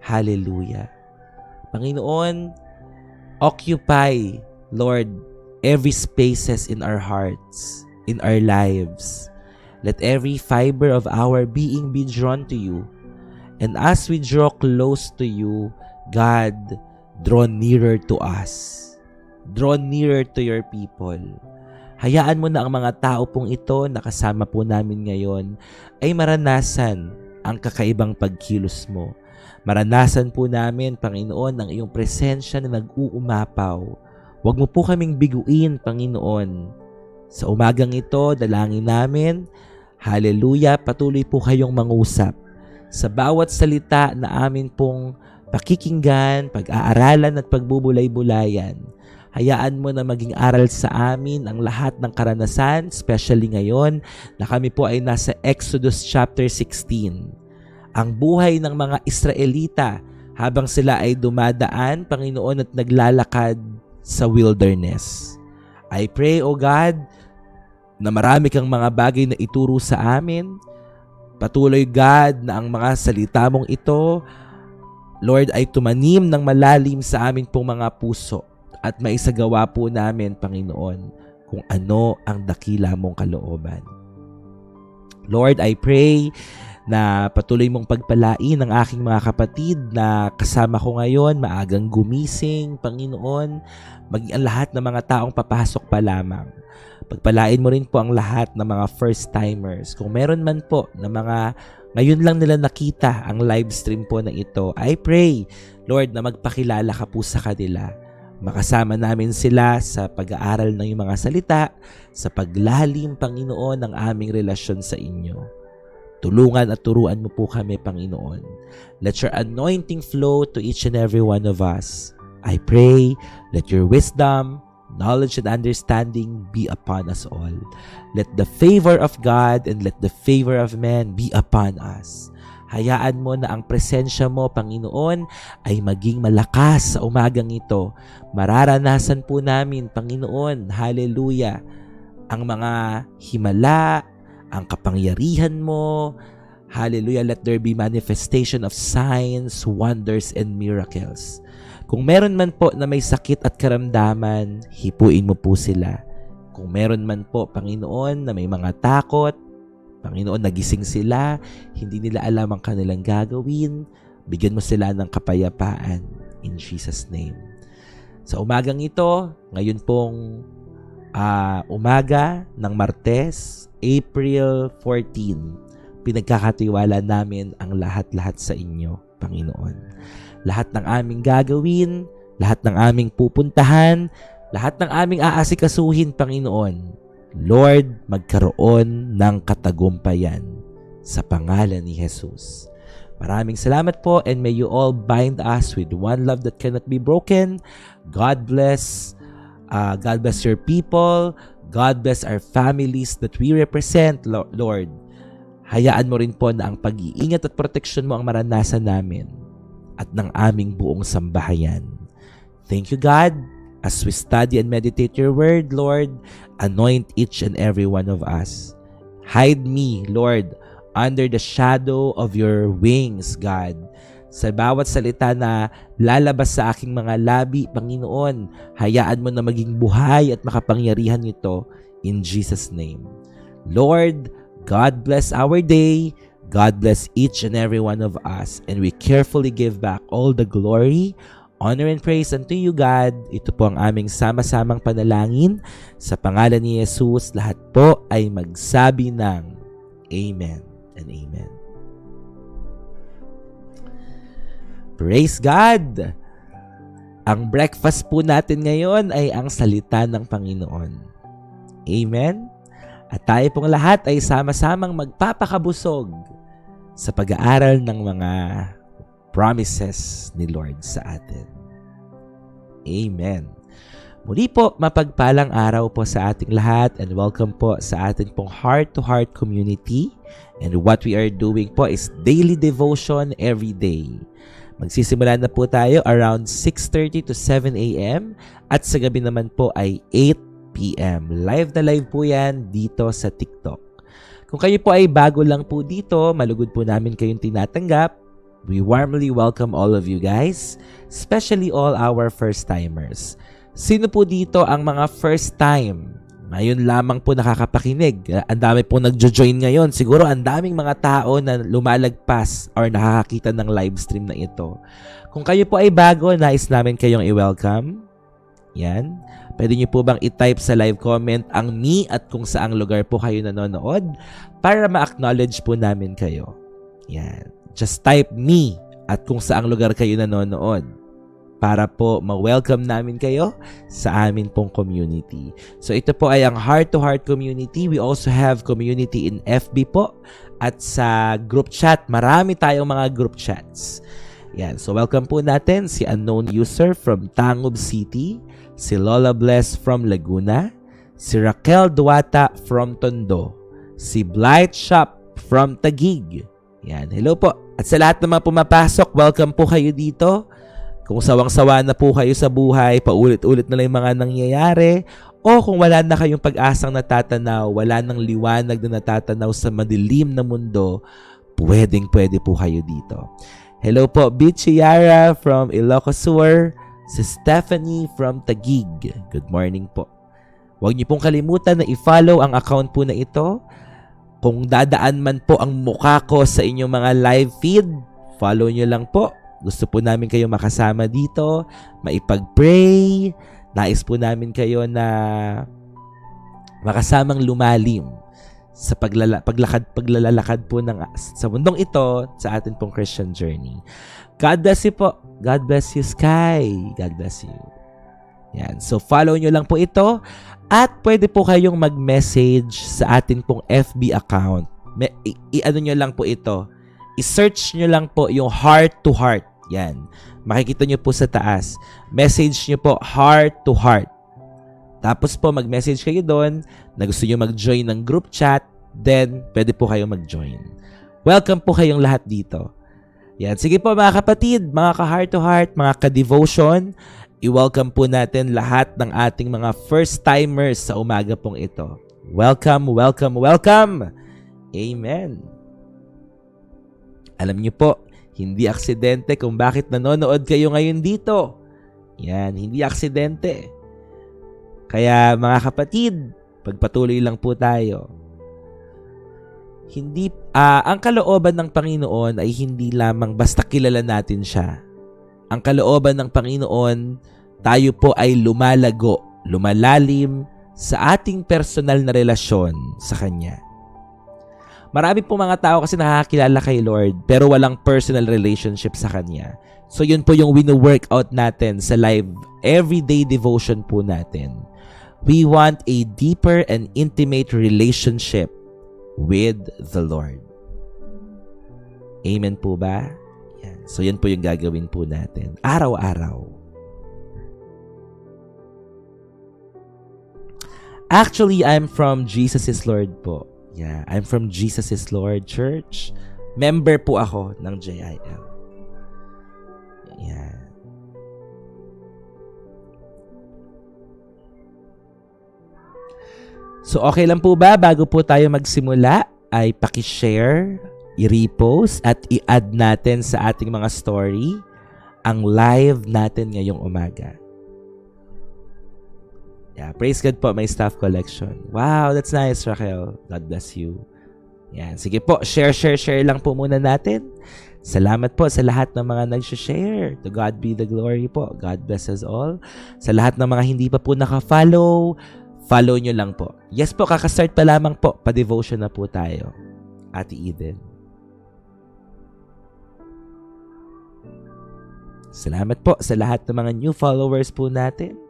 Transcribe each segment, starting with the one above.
Hallelujah. Panginoon, occupy, Lord, every spaces in our hearts, in our lives. Let every fiber of our being be drawn to you. And as we draw close to you, God, draw nearer to us. Draw nearer to your people. Hayaan mo na ang mga tao pong ito na kasama po namin ngayon ay maranasan ang kakaibang pagkilos mo. Maranasan po namin, Panginoon, ang iyong presensya na nag-uumapaw. Huwag mo po kaming biguin, Panginoon. Sa umagang ito, dalangin namin, hallelujah, patuloy po kayong mangusap. Sa bawat salita na amin pong pakikinggan, pag-aaralan at pagbubulay-bulayan, hayaan mo na maging aral sa amin ang lahat ng karanasan, especially ngayon na kami po ay nasa Exodus chapter 16. Ang buhay ng mga Israelita habang sila ay dumadaan, Panginoon, at naglalakad sa wilderness. I pray, O God, na marami kang mga bagay na ituro sa amin. Patuloy, God, na ang mga salita mong ito, Lord, ay tumanim ng malalim sa amin pong mga puso at maisagawa po namin, Panginoon, kung ano ang dakila mong kalooban. Lord, I pray na patuloy mong pagpalain ang aking mga kapatid na kasama ko ngayon, maagang gumising, Panginoon, maging ang lahat ng mga taong papasok pa lamang. Pagpalain mo rin po ang lahat ng mga first-timers. Kung meron man po na mga ngayon lang nila nakita ang live stream po na ito, I pray, Lord, na magpakilala ka po sa kanila. Makasama namin sila sa pag-aaral ng iyong mga salita, sa paglalim, Panginoon, ng aming relasyon sa inyo. Tulungan at turuan mo po kami, Panginoon. Let your anointing flow to each and every one of us. I pray, let your wisdom, knowledge, and understanding be upon us all. Let the favor of God and let the favor of men be upon us. Hayaan mo na ang presensya mo, Panginoon, ay maging malakas sa umagang ito. Mararanasan po namin, Panginoon, hallelujah, ang mga himala, ang kapangyarihan mo. Hallelujah, let there be manifestation of signs, wonders, and miracles. Kung meron man po na may sakit at karamdaman, hipuin mo po sila. Kung meron man po, Panginoon, na may mga takot, Panginoon, nagising sila, hindi nila alam ang kanilang gagawin, bigyan mo sila ng kapayapaan in Jesus' name. Sa umagang ito, ngayon pong umaga ng Martes, April 14, pinagkakatiwala namin ang lahat-lahat sa inyo, Panginoon. Lahat ng aming gagawin, lahat ng aming pupuntahan, lahat ng aming aasikasuhin, Panginoon, Lord, magkaroon ng katagumpayan sa pangalan ni Jesus. Maraming salamat po, and may you all bind us with one love that cannot be broken. God bless your people. God bless our families that we represent, Lord. Hayaan mo rin po na ang pag-iingat at proteksyon mo ang maranasan namin at ng aming buong sambahayan. Thank you, God. As we study and meditate your word, Lord, anoint each and every one of us. Hide me, Lord, under the shadow of your wings, God. Sa bawat salita na lalabas sa aking mga labi, Panginoon, hayaan mo na maging buhay at makapangyarihan nito in Jesus' name. Lord, God bless our day. God bless each and every one of us. And we carefully give back all the glory, honor, and praise unto you, God. Ito po ang aming sama-samang panalangin. Sa pangalan ni Jesus, lahat po ay magsabi ng Amen and Amen. Praise God! Ang breakfast po natin ngayon ay ang salita ng Panginoon. Amen? At tayo pong lahat ay sama-samang magpapakabusog sa pag-aaral ng mga promises ni Lord sa atin. Amen. Muli po, mapagpalang araw po sa ating lahat, and welcome po sa ating pong heart-to-heart community. And what we are doing po is daily devotion every day. Magsisimula na po tayo around 6:30 to 7 a.m. at sa gabi naman po ay 8 p.m. Live na live po yan dito sa TikTok. Kung kayo po ay bago lang po dito, malugod po namin kayong tinatanggap. We warmly welcome all of you guys, especially all our first-timers. Sino po dito ang mga first time? Ngayon lamang po nakakapakinig. Ang dami po nagjo-join ngayon. Siguro ang daming mga tao na lumalagpas or nakakakita ng live stream na ito. Kung kayo po ay bago, nais namin kayong i-welcome. Yan. Pwede nyo po bang i-type sa live comment ang me at kung saang lugar po kayo nanonood para ma-acknowledge po namin kayo. Yan. Just type me at kung saang lugar kayo nanonood para po ma-welcome namin kayo sa amin pong community. So ito po ay ang Heart to Heart community. We also have community in FB po at sa group chat. Marami tayong mga group chats. Yan. So welcome po natin si unknown user from Tangub City, si Lola Bless from Laguna, si Raquel Duata from Tondo, si Blight Shop from Taguig. Yan. Hello po. At sa lahat ng mga pumapasok, welcome po kayo dito. Kung sawang-sawa na po kayo sa buhay, paulit-ulit na lang yung mga nangyayari, o kung wala na kayong pag-asang natatanaw, wala nang liwanag na natatanaw sa madilim na mundo, pwedeng-pwede po kayo dito. Hello po, Bichi Yara from Ilocos Sur, si Stephanie from Taguig. Good morning po. Huwag niyo pong kalimutan na i-follow ang account po na ito. Kung dadaan man po ang mukha ko sa inyong mga live feed, follow nyo lang po. Gusto po namin kayo makasama dito, maipag-pray. Nais po namin kayo na makasamang lumalim sa paglalakad po sa mundong ito sa atin pong Christian journey. God bless you po. God bless you, Sky. God bless you. Yan. So, follow nyo lang po ito. At pwede po kayong mag-message sa atin pong FB account. I-ano nyo lang po ito. I-search nyo lang po yung Heart to Heart. Yan. Makikita nyo po sa taas. Message nyo po Heart to Heart. Tapos po mag-message kayo doon na gusto nyo mag-join ng group chat. Then, pwede po kayong mag-join. Welcome po kayong lahat dito. Yan. Sige po mga kapatid, mga ka-Heart to Heart, mga ka-devotion, i-welcome po natin lahat ng ating mga first-timers sa umaga pong ito. Welcome, welcome, welcome! Amen! Alam niyo po, hindi aksidente kung bakit nanonood kayo ngayon dito. Yan, hindi aksidente. Kaya mga kapatid, pagpatuloy lang po tayo. Ang kalooban ng Panginoon ay hindi lamang basta kilala natin siya. Ang kalooban ng Panginoon, tayo po ay lumalalim sa ating personal na relasyon sa Kanya. Marami po mga tao kasi nakakilala kay Lord pero walang personal relationship sa Kanya. So yun po yung wino-workout natin sa live everyday devotion po natin. We want a deeper and intimate relationship with the Lord. Amen po ba? Yan. So yan po yung gagawin po natin araw-araw. Actually, I'm from Jesus is Lord po. Yeah, I'm from Jesus is Lord Church. Member po ako ng JIL. Yeah. So okay lang po ba bago po tayo magsimula ay paki-share, i-repost at i-add natin sa ating mga story ang live natin ngayong umaga. Yeah, praise God po, may staff collection. Wow, that's nice, Raquel. God bless you. Yan, sige po, share lang po muna natin. Salamat po sa lahat ng mga nag-share. To God be the glory po. God bless us all. Sa lahat ng mga hindi pa po naka-follow, follow nyo lang po. Yes po, kakastart pa lamang po. Pa-devotion na po tayo. Ate Eden. Salamat po sa lahat ng mga new followers po natin.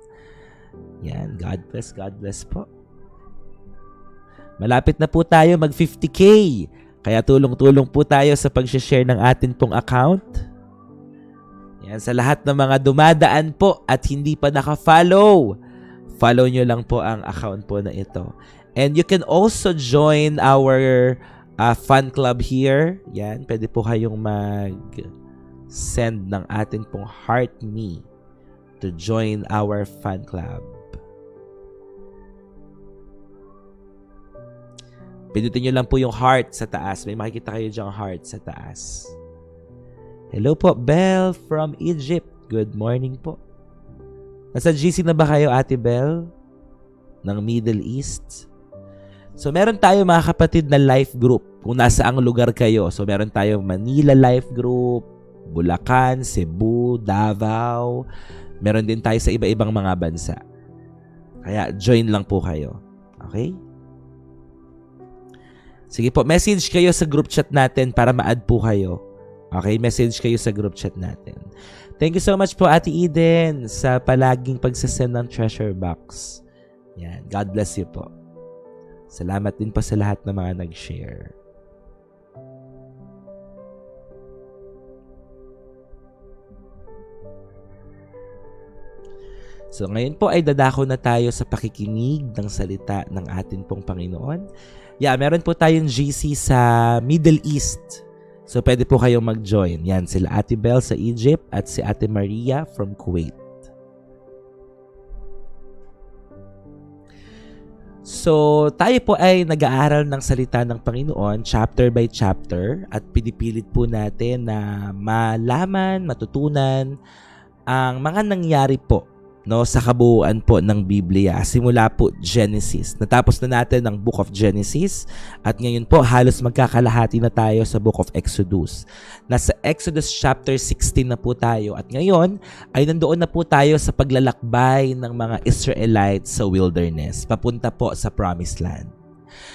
Yan, God bless po. Malapit na po tayo mag 50K. Kaya tulong-tulong po tayo sa pag-share ng atin pong account. Yan, sa lahat ng mga dumadaan po at hindi pa naka-follow, follow nyo lang po ang account po na ito. And you can also join our fan club here. Yan, pwede po kayong mag-send ng atin pong heart me to join our fan club. Pindutin nyo lang po yung heart sa taas. May makikita kayo dyang heart sa taas. Hello po, Belle from Egypt. Good morning po. Nasa GC na ba kayo, Ate Belle? Ng Middle East? So, meron tayo mga kapatid na life group kung nasaang lugar kayo. So, meron tayo Manila Life Group, Bulacan, Cebu, Davao. Meron din tayo sa iba-ibang mga bansa. Kaya, join lang po kayo. Okay? Sige po, message kayo sa group chat natin para ma-add po kayo. Okay, message kayo sa group chat natin. Thank you so much po, Ate Eden, sa palaging pagsasend ng treasure box. Yan, God bless you po. Salamat din po sa lahat ng mga nag-share. So ngayon po ay dadako na tayo sa pakikinig ng salita ng atin pong Panginoon. Yeah, meron po tayong GC sa Middle East. So pwede po kayong mag-join. Yan, sila Ate Belle sa Egypt at si Ate Maria from Kuwait. So tayo po ay nag-aaral ng salita ng Panginoon chapter by chapter at pinipilit po natin na malaman, matutunan ang mga nangyari po, no, sa kabuuan po ng Biblia. Simula po Genesis. Natapos na natin ang Book of Genesis at ngayon po halos magkakalahati na tayo sa Book of Exodus. Nasa Exodus chapter 16 na po tayo at ngayon ay nandoon na po tayo sa paglalakbay ng mga Israelites sa wilderness papunta po sa Promised Land.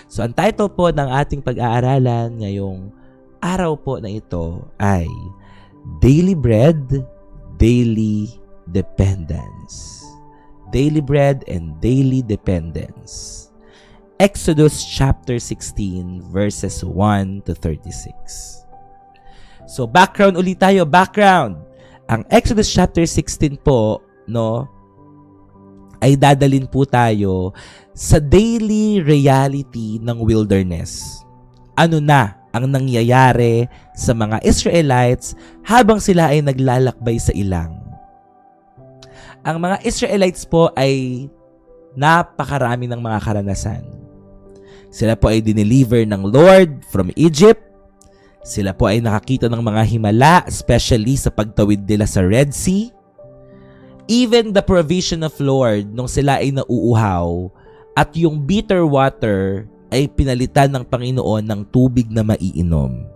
So ang title po ng ating pag-aaralan ngayong araw po na ito ay Daily Bread, Daily Dependence. Daily bread and daily dependence. Exodus chapter 16 verses 1 to 36. So background ulit tayo, background. Ang Exodus chapter 16 po, no, ay dadalin po tayo sa daily reality ng wilderness. Ano na ang nangyayari sa mga Israelites habang sila ay naglalakbay sa ilang. Ang mga Israelites po ay napakarami ng mga karanasan. Sila po ay dineliver ng Lord from Egypt. Sila po ay nakakita ng mga himala, especially sa pagtawid nila sa Red Sea. Even the provision of Lord nung sila ay nauuhaw at yung bitter water ay pinalitan ng Panginoon ng tubig na maiinom.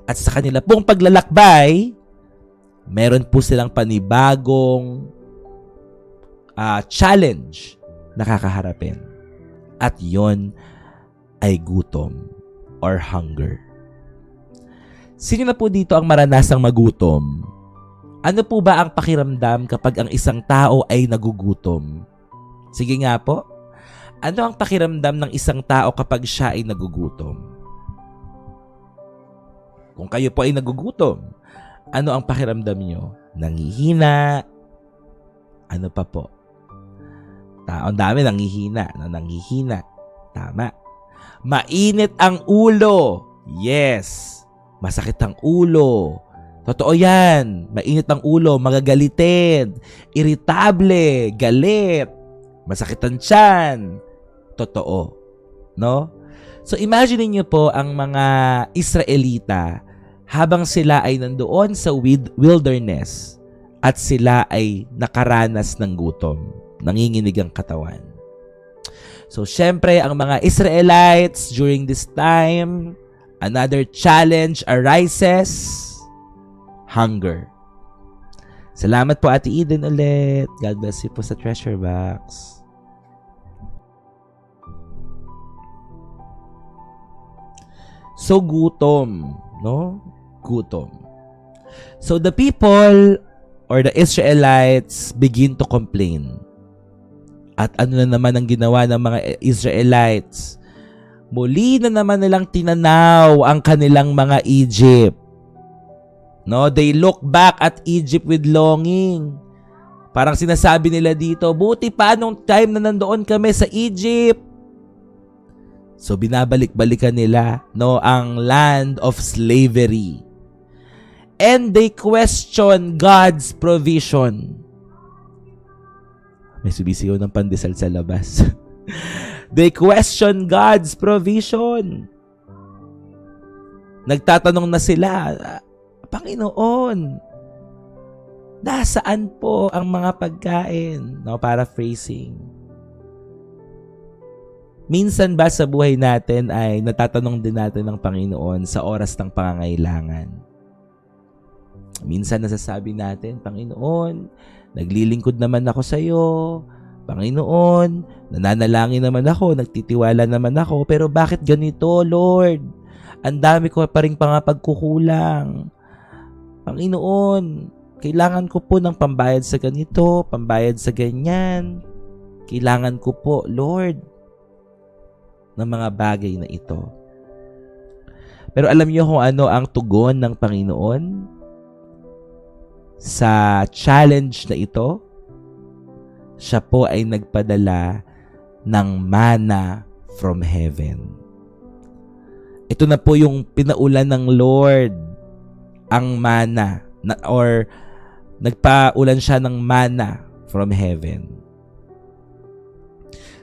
At sa kanila pong paglalakbay, meron po silang panibagong challenge na kakaharapin. At yon ay gutom or hunger. Sino na po dito ang maranasang magutom? Ano po ba ang pakiramdam kapag ang isang tao ay nagugutom? Sige nga po. Ano ang pakiramdam ng isang tao kapag siya ay nagugutom? Kung kayo po ay nagugutom, ano ang pakiramdam nyo? Nanghihina? Ano pa po? Ang dami nanghihina. Nanghihina. Tama. Mainit ang ulo. Yes. Masakit ang ulo. Totoo yan. Mainit ang ulo. Magagalitin. Irritable. Galit. Masakit ang tiyan. Totoo. No? So imagine niyo po ang mga Israelita habang sila ay nandoon sa wilderness at sila ay nakaranas ng gutom, nanginginig ang katawan. So, syempre, ang mga Israelites during this time, another challenge arises, hunger. Salamat po, Ate Eden, ulit. God bless you po sa treasure box. So, gutom, no? Gutom. So the people or the Israelites begin to complain. At ano na naman ang ginawa ng mga Israelites? Muli na naman nilang tinanaw ang kanilang mga Egypt. No, they look back at Egypt with longing. Parang sinasabi nila dito, buti pa nung time na nandoon kami sa Egypt. So binabalik-balikan nila, no, ang land of slavery. And they question God's provision. May subisiyo ng pandesal sa labas. They question God's provision. Nagtatanong na sila, Panginoon, nasaan po ang mga pagkain? No, paraphrasing. Minsan ba sa buhay natin ay natatanong din natin ng Panginoon sa oras ng pangangailangan? Minsan nasasabi natin, Panginoon, naglilingkod naman ako sa iyo. Panginoon, nananalangin naman ako, nagtitiwala naman ako, pero bakit ganito, Lord? Ang dami ko pa rin pagkukulang. Panginoon, kailangan ko po ng pambayad sa ganito, pambayad sa ganyan. Kailangan ko po, Lord, ng mga bagay na ito. Pero alam niyo kung ano ang tugon ng Panginoon sa challenge na ito? Siya po ay nagpadala ng manna from heaven. Ito na po yung pinaulan ng Lord, ang manna, or nagpaulan siya ng manna from heaven.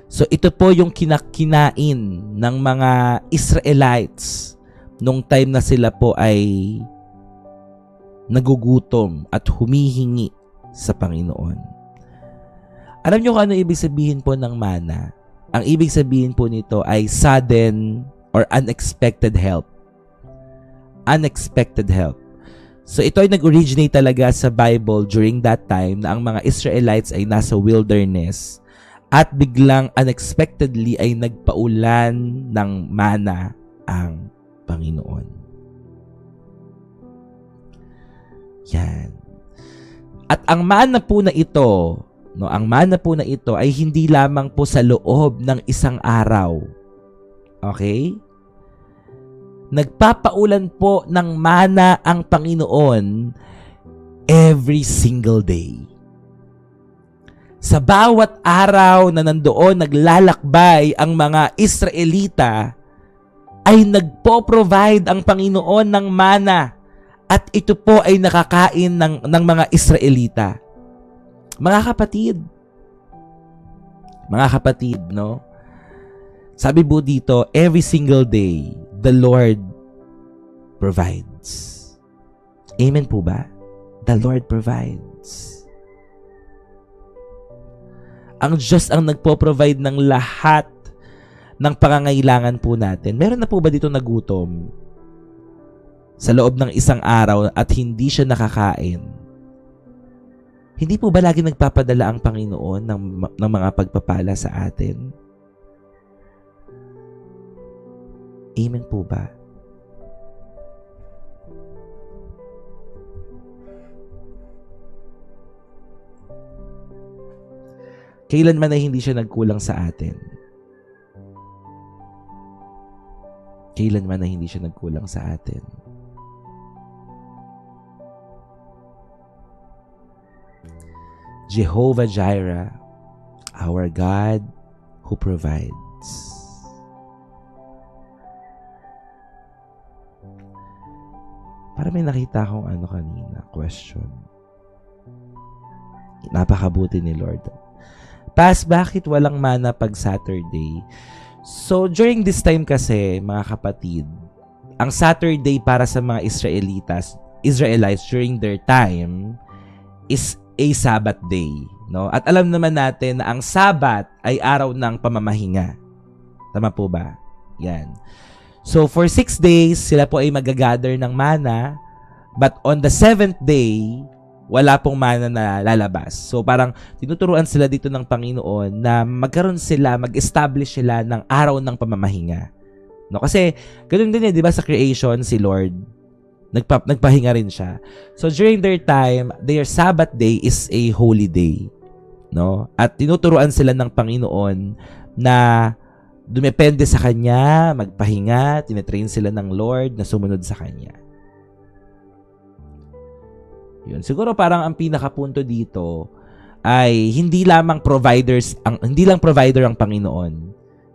So ito po yung kinakinain ng mga Israelites nung time na sila po ay nagugutom at humihingi sa Panginoon. Alam niyo kung ano ibig sabihin po ng manna? Ang ibig sabihin po nito ay sudden or unexpected help. Unexpected help. So ito ay nag-originate talaga sa Bible during that time na ang mga Israelites ay nasa wilderness at biglang unexpectedly ay nagpaulan ng manna ang Panginoon. Yan. At ang manna po na ito, no, ang manna po na ito ay hindi lamang po sa loob ng isang araw. Okay? Nagpapaulan po ng manna ang Panginoon every single day. Sa bawat araw na nandoon naglalakbay ang mga Israelita, ay nagpo-provide ang Panginoon ng mana at ito po ay nakakain ng mga Israelita. Mga kapatid, no? Sabi po dito, every single day, the Lord provides. Amen po ba? The Lord provides. Ang Diyos ang nagpo-provide ng lahat ng pangangailangan po natin. Meron na po ba dito nagutom sa loob ng isang araw at hindi siya nakakain? Hindi po ba lagi nagpapadala ang Panginoon ng mga pagpapala sa atin? Amen po ba? Kailanman ay hindi siya nagkulang sa atin. Kailanman ay hindi siya nagkulang sa atin. Jehovah Jireh, our God who provides. Para may nakita akong kanina, question. Napakabuti ni Lord. Pas, bakit walang mana pag Saturday? So, during this time kasi, mga kapatid, ang Saturday para sa mga Israelites during their time is a Sabbath day. No? At alam naman natin na ang Sabbath ay araw ng pamamahinga. Tama po ba? Yan. So, for 6 days, sila po ay magagather ng mana. But on the 7th day, wala pong mana na lalabas. So, parang tinuturuan sila dito ng Panginoon na mag-establish sila ng araw ng pamamahinga. No? Kasi, ganun din di ba sa creation, si Lord, nagpahinga rin siya. So, during their time, their Sabbath day is a holy day. No? At tinuturuan sila ng Panginoon na dumepende sa Kanya, magpahinga, tinetrain sila ng Lord na sumunod sa Kanya. Yun. Siguro parang ang pinakapunto dito ay hindi lang provider ang Panginoon.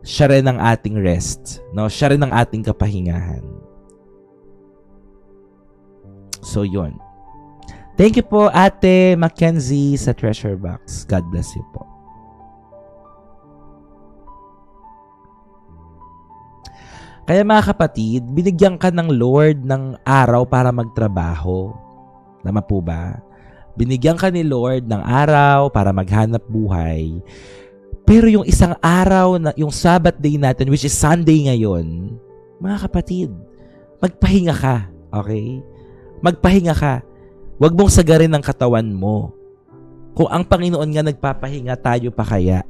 Siya rin ang ating rest, no? Siya rin ang ating kapahingahan. So yun. Thank you po Ate Mackenzie sa Treasure Box. God bless you po. Kaya mga kapatid, binigyan ka ng Lord ng araw para magtrabaho. Tama po ba? Binigyan ka ni Lord ng araw para maghanap buhay. Pero yung isang araw, yung Sabbath day natin, which is Sunday ngayon, mga kapatid, magpahinga ka. Okay? Magpahinga ka. Huwag mong sagarin ang katawan mo. Kung ang Panginoon nga nagpapahinga, tayo pa kaya?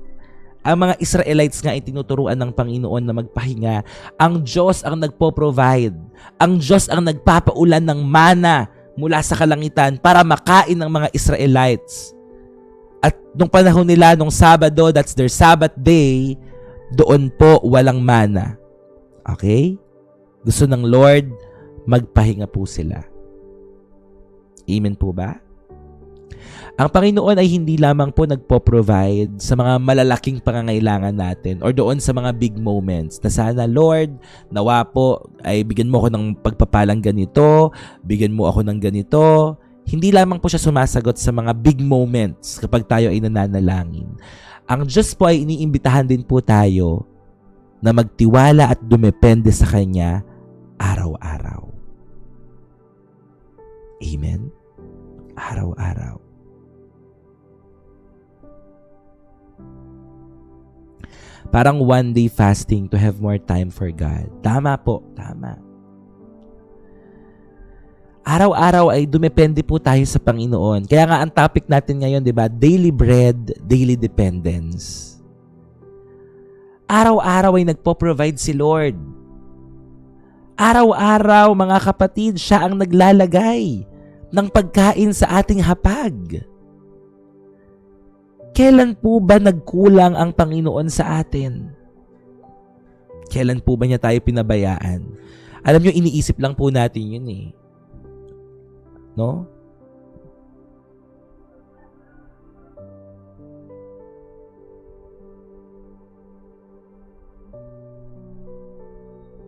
Ang mga Israelites nga ay tinuturuan ng Panginoon na magpahinga. Ang Diyos ang nagpo-provide. Ang Diyos ang nagpapaulan ng mana mula sa kalangitan para makain ng mga Israelites. At nung panahon nila, nung Sabado, that's their Sabbath day, doon po walang mana. Okay? Gusto ng Lord, magpahinga po sila. Amen po ba? Ang Panginoon ay hindi lamang po nagpo-provide sa mga malalaking pangangailangan natin or doon sa mga big moments na sana, Lord, nawa po ay bigyan mo ako ng pagpapalang ganito, bigyan mo ako ng ganito. Hindi lamang po siya sumasagot sa mga big moments kapag tayo ay nananalangin. Ang Diyos po ay iniimbitahan din po tayo na magtiwala at dumepende sa Kanya araw-araw. Amen? Araw-araw. Parang one day fasting to have more time for God. Tama po, tama. Araw-araw ay dumepende po tayo sa Panginoon. Kaya nga ang topic natin ngayon, di ba? Daily bread, daily dependence. Araw-araw ay nagpo-provide si Lord. Araw-araw, mga kapatid, siya ang naglalagay ng pagkain sa ating hapag. Kailan po ba nagkulang ang Panginoon sa atin? Kailan po ba niya tayo pinabayaan? Alam niyo, iniisip lang po natin yun eh. No?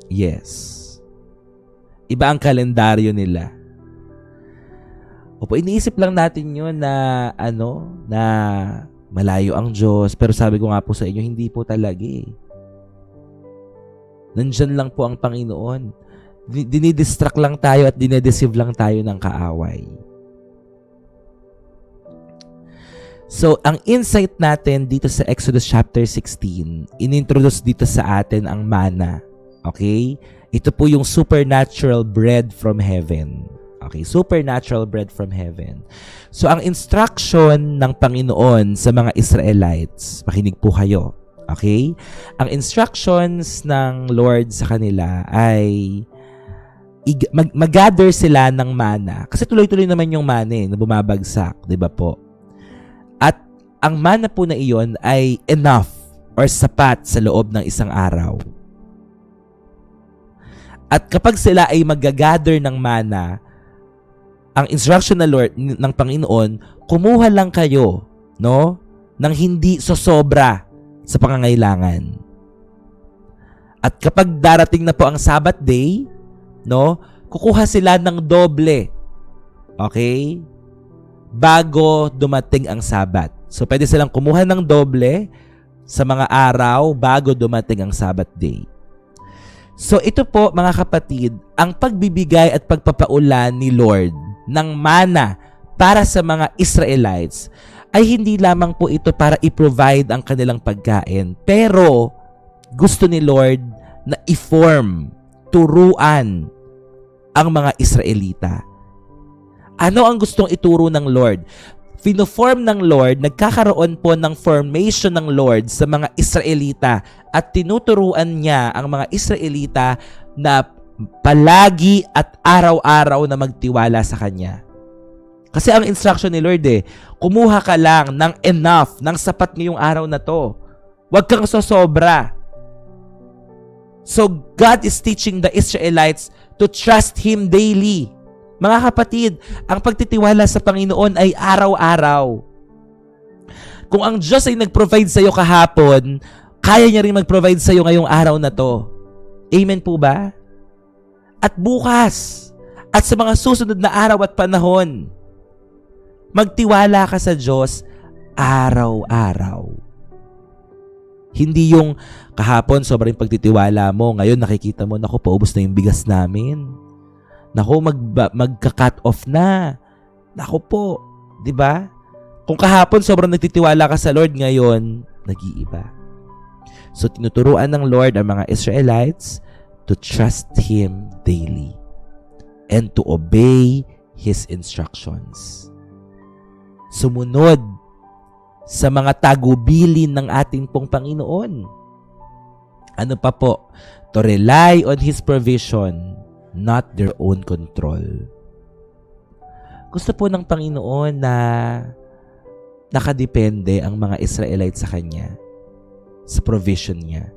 Yes. Iba ang kalendaryo nila. Opo, iniisip lang natin yun na na malayo ang Diyos. Pero sabi ko nga po sa inyo, hindi po talaga eh. Nandyan lang po ang Panginoon. Dinidistract lang tayo at dinedeceive lang tayo ng kaaway. So, ang insight natin dito sa Exodus chapter 16, inintroduce dito sa atin ang mana. Okay? Ito po yung supernatural bread from heaven. Okay, supernatural bread from heaven. So, ang instruction ng Panginoon sa mga Israelites, makinig po kayo. Okay? Ang instructions ng Lord sa kanila ay mag-gather sila ng mana. Kasi tuloy-tuloy naman yung mana na bumabagsak, di ba po? At ang mana po na iyon ay enough or sapat sa loob ng isang araw. At kapag sila ay mag-gather ng mana, ang instruction na Lord ng Panginoon, kumuha lang kayo, no, ng hindi sosobra sa pangangailangan. At kapag darating na po ang Sabbath day, no, kukuha sila ng doble. Okay? Bago dumating ang Sabbath. So pwede silang kumuha ng doble sa mga araw bago dumating ang Sabbath day. So ito po, mga kapatid, ang pagbibigay at pagpapaulan ni Lord ng mana para sa mga Israelites ay hindi lamang po ito para i-provide ang kanilang pagkain, pero gusto ni Lord na i-form, turuan ang mga Israelita. Ano ang gustong ituro ng Lord? Fino-form ng Lord, nagkakaroon po ng formation ng Lord sa mga Israelita at tinuturuan niya ang mga Israelita na palagi at araw-araw na magtiwala sa Kanya. Kasi ang instruction ni Lord kumuha ka lang ng enough, ng sapat ngayong araw na to. Huwag kang sosobra. So God is teaching the Israelites to trust Him daily. Mga kapatid, ang pagtitiwala sa Panginoon ay araw-araw. Kung ang Diyos ay nag-provide sa iyo kahapon, kaya niya rin mag-provide sa iyo ngayong araw na to. Amen po ba? At bukas, at sa mga susunod na araw at panahon, magtiwala ka sa Diyos araw-araw. Hindi yung kahapon sobrang pagtitiwala mo, ngayon nakikita mo, naku, paubos na yung bigas namin. Naku, magka-cut off na. Naku po, 'di ba? Kung kahapon sobrang nagtitiwala ka sa Lord, ngayon nag-iiba. So tinuturuan ng Lord ang mga Israelites to trust Him daily and to obey His instructions. Sumunod sa mga tagubilin ng ating pong Panginoon. Ano pa po? To rely on His provision, not their own control. Gusto po ng Panginoon na nakadepende ang mga Israelites sa Kanya, sa provision niya.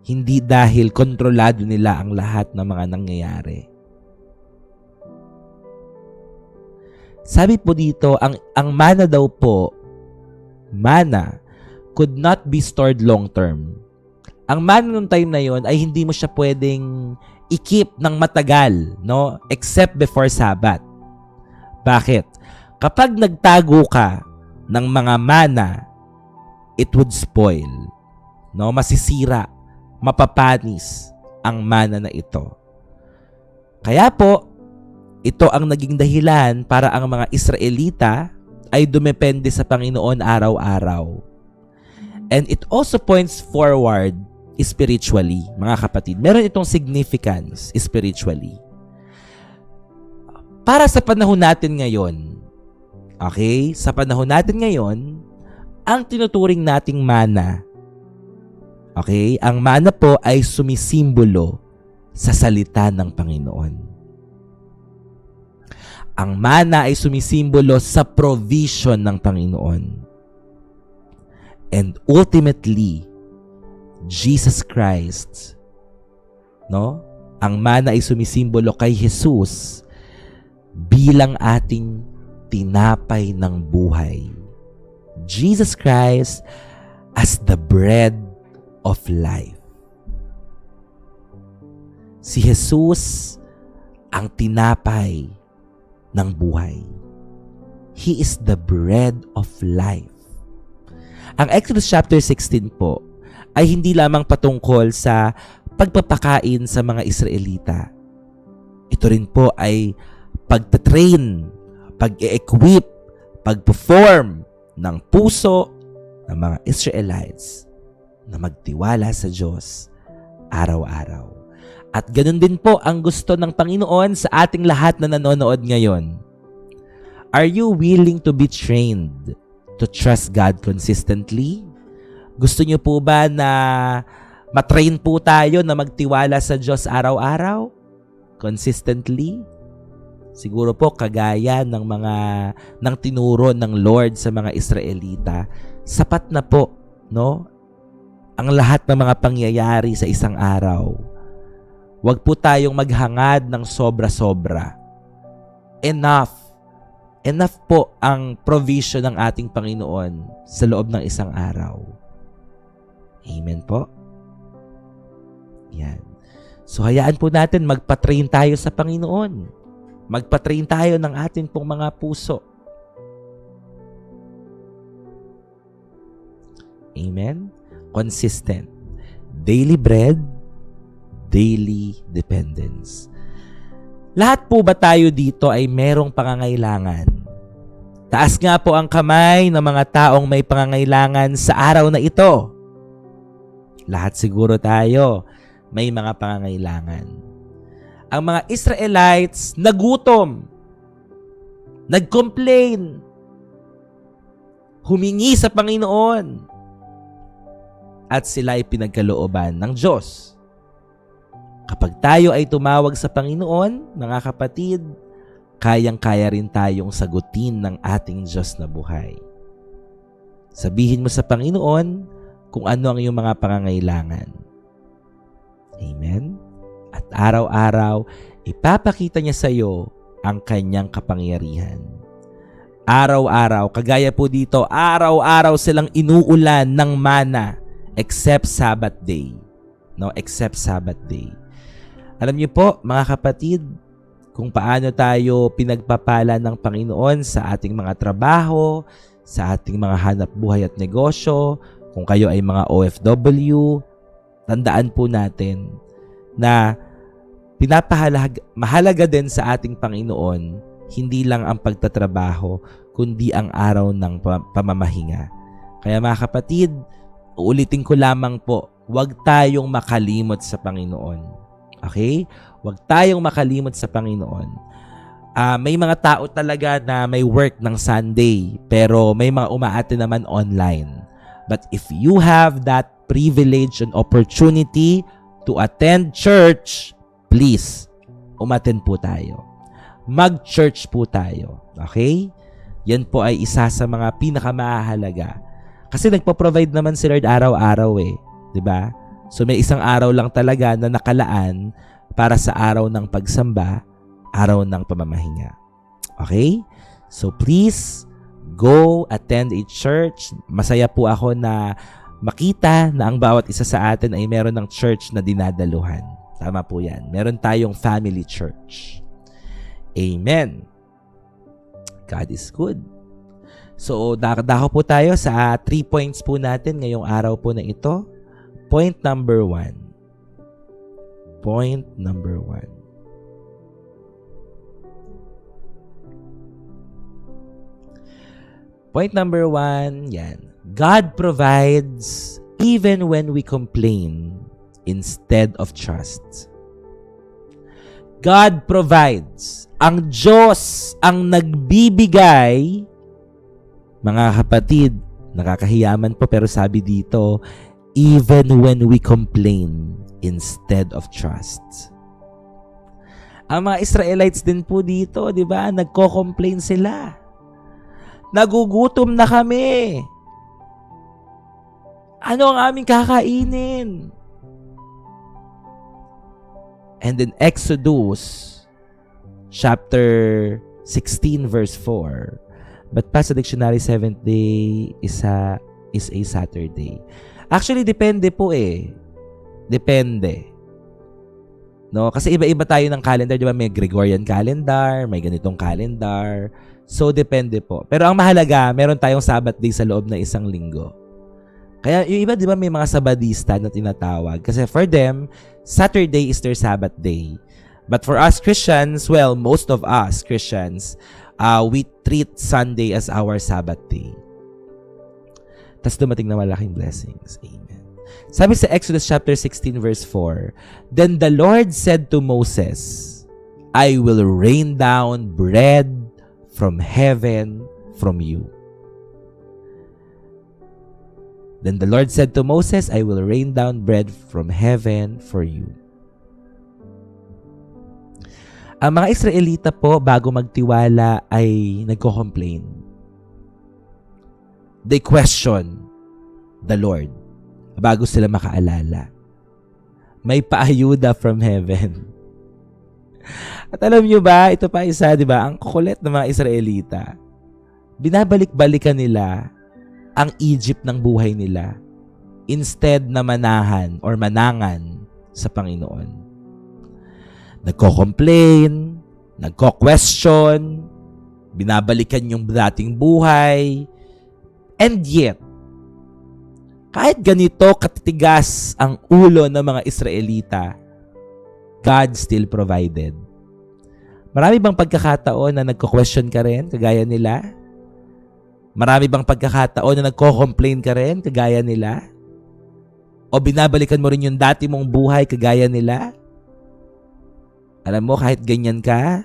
Hindi dahil kontrolado nila ang lahat ng mga nangyayari. Sabi po dito, ang mana daw po, mana could not be stored long term. Ang mana nung time na yon ay hindi mo siya pwedeng i-keep ng matagal, no? Except before Sabbath. Bakit? Kapag nagtago ka ng mga mana, it would spoil, no? Masisira, mapapanis ang mana na ito. Kaya po, ito ang naging dahilan para ang mga Israelita ay dumepende sa Panginoon araw-araw. And it also points forward spiritually, mga kapatid. Meron itong significance spiritually. Para sa panahon natin ngayon, okay? Sa panahon natin ngayon, ang tinuturing nating mana, okay? Ang mana po ay sumisimbolo sa salita ng Panginoon. Ang mana ay sumisimbolo sa provision ng Panginoon. And ultimately, Jesus Christ, no? Ang mana ay sumisimbolo kay Jesus bilang ating tinapay ng buhay. Jesus Christ as the bread of life. Si Jesus ang tinapay ng buhay. He is the bread of life. Ang Exodus chapter 16 po ay hindi lamang patungkol sa pagpapakain sa mga Israelita. Ito rin po ay pagtatrain, pag-e-equip, pag-perform ng puso ng mga Israelites na magtiwala sa Diyos araw-araw. At ganun din po ang gusto ng Panginoon sa ating lahat na nanonood ngayon. Are you willing to be trained to trust God consistently? Gusto niyo po ba na matrain po tayo na magtiwala sa Diyos araw-araw? Consistently? Siguro po kagaya ng tinuro ng Lord sa mga Israelita, sapat na po, no? Ang lahat ng mga pangyayari sa isang araw. Huwag po tayong maghangad ng sobra-sobra. Enough po ang provision ng ating Panginoon sa loob ng isang araw. Amen po. Yan. So hayaan po natin magpatrain tayo sa Panginoon. Magpatrain tayo ng ating pong mga puso. Amen? Consistent. Daily bread, daily dependence. Lahat po ba tayo dito ay merong pangangailangan? Taas nga po ang kamay ng mga taong may pangangailangan sa araw na ito. Lahat siguro tayo may mga pangangailangan. Ang mga Israelites nagutom, nag-complain, humingi sa Panginoon, at sila ay pinagkalooban ng Diyos. Kapag tayo ay tumawag sa Panginoon, mga kapatid, kayang-kaya rin tayong sagutin ng ating Diyos na buhay. Sabihin mo sa Panginoon kung ano ang iyong mga pangangailangan. Amen? At araw-araw, ipapakita niya sa iyo ang kanyang kapangyarihan. Araw-araw, kagaya po dito, araw-araw silang inuulan ng mana except Sabbath day. No, except Sabbath day. Alam niyo po, mga kapatid, kung paano tayo pinagpapala ng Panginoon sa ating mga trabaho, sa ating mga hanap buhay at negosyo, kung kayo ay mga OFW, tandaan po natin na mahalaga din sa ating Panginoon, hindi lang ang pagtatrabaho, kundi ang araw ng pamamahinga. Kaya mga kapatid, uulitin ko lamang po, huwag tayong makalimot sa Panginoon. Okay? Huwag tayong makalimot sa Panginoon. May mga tao talaga na may work ng Sunday, pero may mga umaate naman online. But if you have that privilege and opportunity to attend church, please, umattend po tayo. Mag-church po tayo. Okay? Yan po ay isa sa mga pinakamahalaga. Kasi nagpo-provide naman si Lord araw-araw eh. 'Di ba? So may isang araw lang talaga na nakalaan para sa araw ng pagsamba, araw ng pamamahinga. Okay? So please, go attend a church. Masaya po ako na makita na ang bawat isa sa atin ay meron ng church na dinadaluhan. Tama po yan. Meron tayong family church. Amen. God is good. So, dako po tayo sa 3 points po natin ngayong araw po na ito. Point number 1. Point number 1. Point number 1, yan. God provides even when we complain instead of trust. God provides. Ang Diyos ang nagbibigay. Mga kapatid, nakakahiyaman po pero sabi dito, even when we complain instead of trust. Ang mga Israelites din po dito, di ba? Nagko-complain sila. Nagugutom na kami. Ano ang aming kakainin? And in Exodus chapter 16 verse 4, but pa sa dictionary, 7th day is a Saturday. Actually, depende po eh. Depende. No? Kasi iba-iba tayo ng calendar, di ba? May Gregorian calendar, may ganitong calendar. So, depende po. Pero ang mahalaga, meron tayong Sabbath day sa loob ng isang linggo. Kaya yung iba, di ba, may mga Sabadista na tinatawag. Kasi for them, Saturday is their Sabbath day. But for us Christians, well, most of us Christians, we treat Sunday as our Sabbath day. Tas dumating na malaking blessings. Amen. Sabi sa Exodus chapter 16 verse 4, then the Lord said to Moses, I will rain down bread from heaven from you. Then the Lord said to Moses, I will rain down bread from heaven for you. Ang mga Israelita po, bago magtiwala, ay nagko-complain. They question the Lord bago sila makaalala. May paayuda from heaven. At alam nyo ba, ito pa isa, di ba? Ang kukulit ng mga Israelita. Binabalik-balikan nila ang Egypt ng buhay nila instead na manahan or manangan sa Panginoon. Nagko-complain, nagko-question, binabalikan yung dating buhay, and yet, kahit ganito katitigas ang ulo ng mga Israelita, God still provided. Marami bang pagkakataon na nagko-question ka rin, kagaya nila? Marami bang pagkakataon na nagko-complain ka rin, kagaya nila? O binabalikan mo rin yung dati mong buhay, kagaya nila? Alam mo, kahit ganyan ka,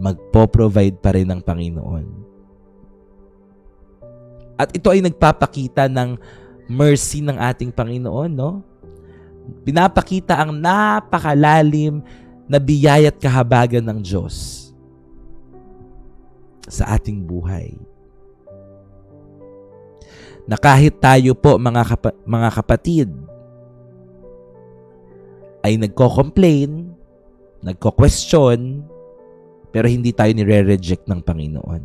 magpo-provide pa rin ng Panginoon. At ito ay nagpapakita ng mercy ng ating Panginoon, no? Pinapakita ang napakalalim na biyaya at kahabagan ng Diyos sa ating buhay. Na kahit tayo po, mga kapatid, ay nagko-complain, nagko-question, pero hindi tayo nire-reject ng Panginoon.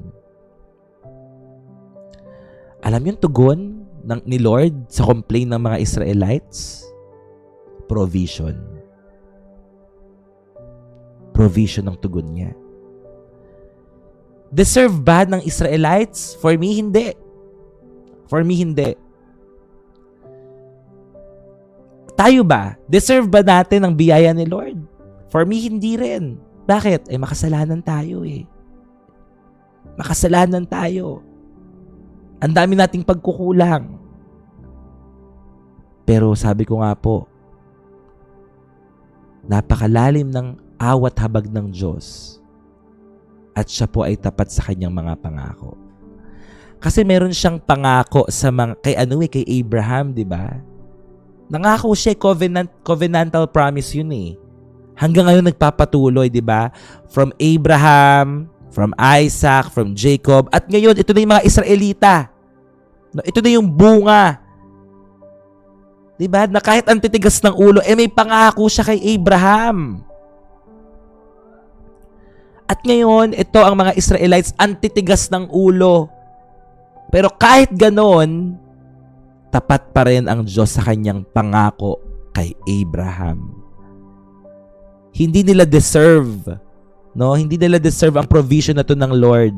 Alam yung tugon ni Lord sa complaint ng mga Israelites? Provision. Provision ang tugon niya. Deserve ba ng Israelites? For me, hindi. For me, hindi. Tayo ba? Deserve ba natin ang biyaya ni Lord? For me, hindi rin. Bakit? Makasalanan tayo eh. Makasalanan tayo. Ang dami nating pagkukulang. Pero sabi ko nga po, napakalalim ng awat habag ng Diyos at siya po ay tapat sa kanyang mga pangako. Kasi meron siyang pangako sa kay Abraham, di ba? Nangako siya, covenantal promise yun eh. Hanggang ngayon nagpapatuloy, di ba? From Abraham, from Isaac, from Jacob, at ngayon ito na yung mga Israelita. Ito na yung bunga. Di ba? Na kahit ang titigas ng ulo, may pangako siya kay Abraham. At ngayon, ito ang mga Israelites, ang titigas ng ulo. Pero kahit ganon, tapat pa rin ang Diyos sa kanyang pangako kay Abraham. Hindi nila deserve, no? Hindi nila deserve ang provision na to ng Lord.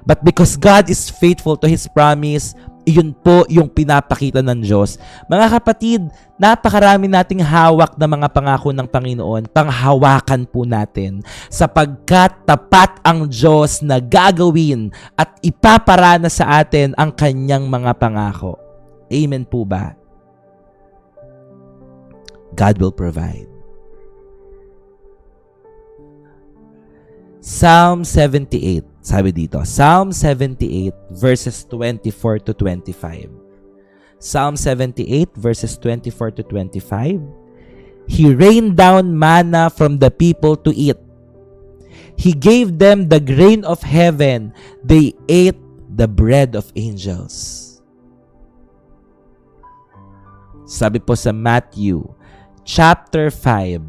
But because God is faithful to His promise, iyon po yung pinapakita ng Diyos. Mga kapatid, napakarami nating hawak na mga pangako ng Panginoon. Panghawakan po natin sapagkat tapat ang Diyos na gagawin at ipaparana sa atin ang kanyang mga pangako. Amen po ba? God will provide. Psalm 78. Sabi dito, Psalm 78 verses 24 to 25. Psalm 78 verses 24 to 25. He rained down manna from the people to eat. He gave them the grain of heaven. They ate the bread of angels. Sabi po sa Matthew chapter 5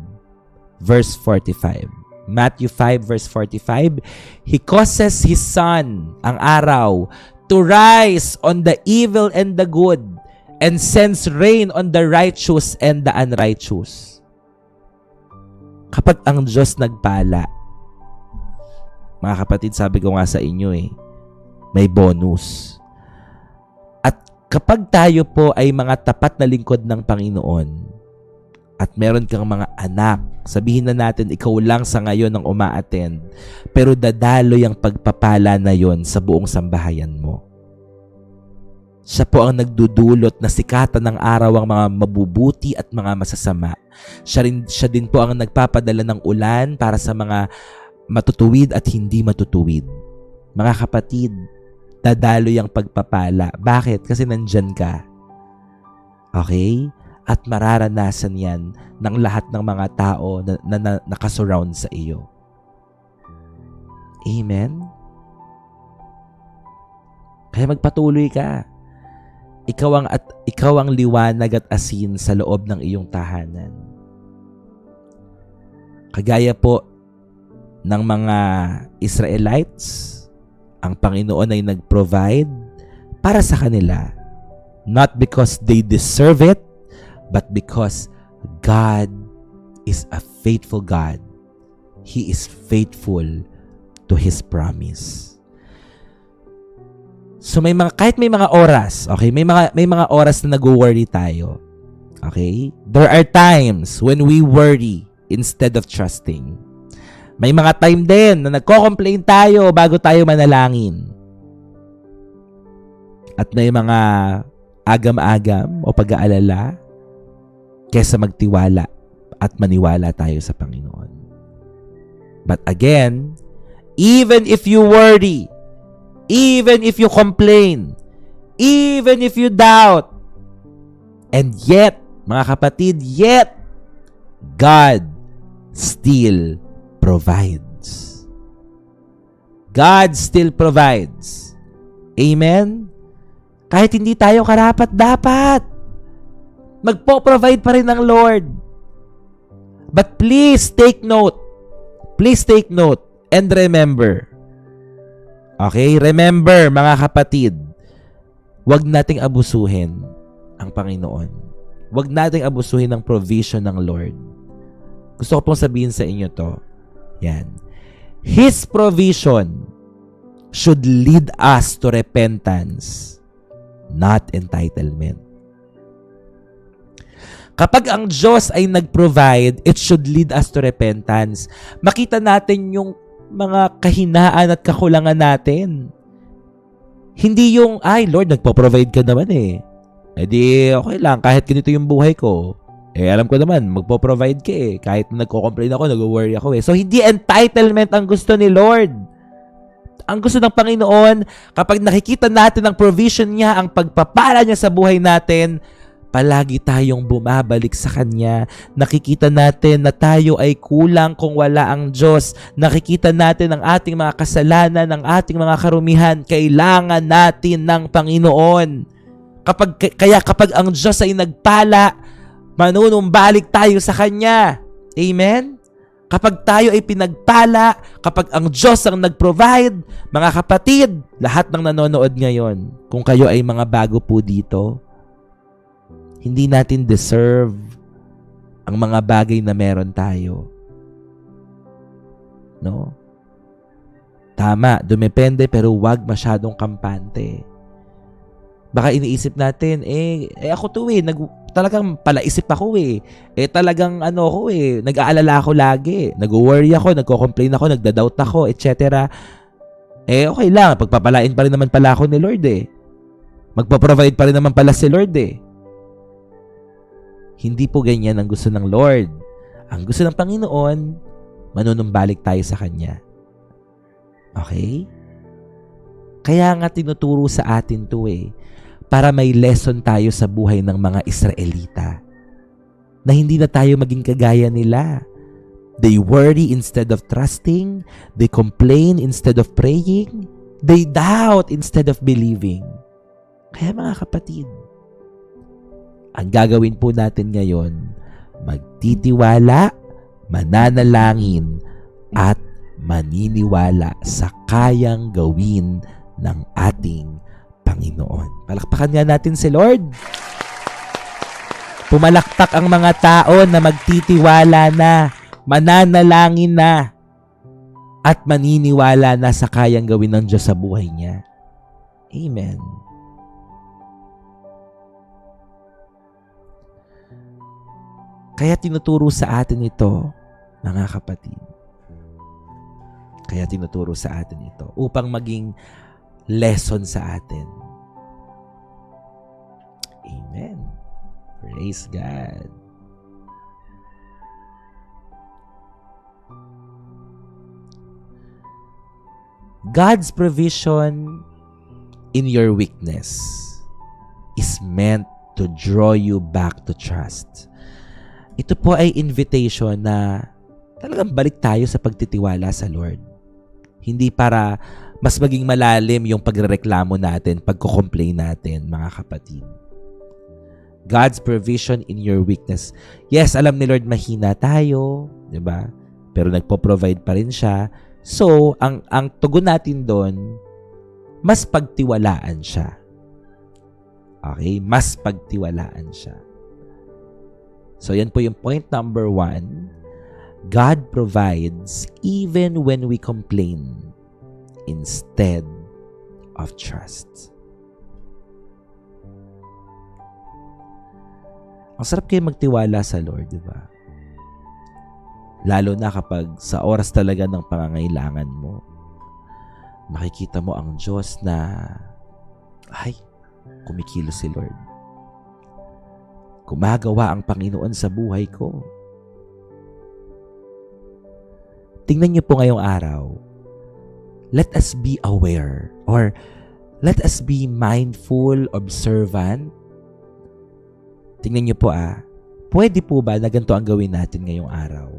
verse 45. Matthew 5 verse 45, He causes His sun, ang araw, to rise on the evil and the good, and sends rain on the righteous and the unrighteous. Kapag ang Diyos nagpala, mga kapatid, sabi ko nga sa inyo may bonus. At kapag tayo po ay mga tapat na lingkod ng Panginoon, at meron kang mga anak, sabihin na natin ikaw lang sa ngayon ang uma-attend, pero dadaloy ang pagpapala na yon sa buong sambahayan mo. Siya po ang nagdudulot na sikatan ng araw ang mga mabubuti at mga masasama. Siya din po ang nagpapadala ng ulan para sa mga matutuwid at hindi matutuwid. Mga kapatid, dadaloy ang pagpapala. Bakit? Kasi nandyan ka. Okay? At mararanasan yan ng lahat ng mga tao na nakasurround sa iyo. Amen? Kaya magpatuloy ka. Ikaw ang liwanag at asin sa loob ng iyong tahanan. Kagaya po ng mga Israelites, ang Panginoon ay nag-provide para sa kanila. Not because they deserve it, but because God is a faithful God. He is faithful to His promise. So kahit may mga oras, okay? May mga oras na nag-worry tayo. Okay? There are times when we worry instead of trusting. May mga time din na nagko-complain tayo bago tayo manalangin. At may mga agam-agam o pag-aalala kesa magtiwala at maniwala tayo sa Panginoon. But again, even if you worry, even if you complain, even if you doubt, and yet, mga kapatid, yet, God still provides. God still provides. Amen? Kahit hindi tayo karapat-dapat, magpo-provide pa rin ng Lord. But please take note. Please take note and remember. Okay? Remember, mga kapatid, huwag nating abusuhin ang Panginoon. Huwag nating abusuhin ang provision ng Lord. Gusto ko pong sabihin sa inyo to. Yan. His provision should lead us to repentance, not entitlement. Kapag ang Diyos ay nag-provide, it should lead us to repentance. Makita natin yung mga kahinaan at kakulangan natin. Hindi yung, ay Lord, nagpo-provide ka naman eh. Eh di, okay lang, kahit ganito yung buhay ko. Eh alam ko naman, magpo-provide ka eh. Kahit nagko-complain ako, nag-worry ako eh. So hindi entitlement ang gusto ni Lord. Ang gusto ng Panginoon, kapag nakikita natin ang provision niya, ang pagpapala niya sa buhay natin, palagi tayong bumabalik sa Kanya. Nakikita natin na tayo ay kulang kung wala ang Diyos. Nakikita natin ang ating mga kasalanan, ang ating mga karumihan. Kailangan natin ng Panginoon. Kaya kapag ang Diyos ay nagpala, manunumbalik tayo sa Kanya. Amen? Kapag tayo ay pinagpala, kapag ang Diyos ang nag-provide, mga kapatid, lahat ng nanonood ngayon, kung kayo ay mga bago po dito, hindi natin deserve ang mga bagay na meron tayo. No? Tama, dumepende pero wag masyadong kampante. Baka iniisip natin, ako to talagang palaisip ako talagang ako nag-aalala ako lagi. Nag-worry ako, nagko-complain ako, nagda-doubt ako, etc. Okay lang, pagpapalain pa rin naman pala ako ni Lord Magpa-provide pa rin naman pala si Lord Hindi po ganyan ang gusto ng Lord. Ang gusto ng Panginoon, manunumbalik tayo sa Kanya. Okay? Kaya nga tinuturo sa atin to para may lesson tayo sa buhay ng mga Israelita. Na hindi na tayo maging kagaya nila. They worry instead of trusting. They complain instead of praying. They doubt instead of believing. Kaya mga kapatid, ang gagawin po natin ngayon, magtitiwala, mananalangin, at maniniwala sa kayang gawin ng ating Panginoon. Palakpakan nga natin si Lord. Pumalakpak ang mga tao na magtitiwala na, mananalangin na, at maniniwala na sa kayang gawin ng Diyos sa buhay niya. Amen. Kaya tinuturo sa atin ito, mga kapatid. Kaya tinuturo sa atin ito upang maging lesson sa atin. Amen. Praise God. God's provision in your weakness is meant to draw you back to trust. Ito po ay invitation na talagang balik tayo sa pagtitiwala sa Lord. Hindi para mas maging malalim yung pagrereklamo natin, pagko-complain natin, mga kapatid. God's provision in your weakness. Yes, alam ni Lord mahina tayo, 'di ba? Pero nagpo-provide pa rin siya. So, ang tugon natin doon, mas pagtiwalaan siya. Okay? Mas pagtiwalaan siya. So, yan po yung point number 1. God provides even when we complain instead of trust. Ang sarap kayo magtiwala sa Lord, di ba? Lalo na kapag sa oras talaga ng pangangailangan mo, makikita mo ang Diyos na, kumikilos si Lord. Gumagawa ang Panginoon sa buhay ko. Tingnan niyo po ngayong araw, let us be aware or let us be mindful, observant. Tingnan niyo po pwede po ba na ganito ang gawin natin ngayong araw?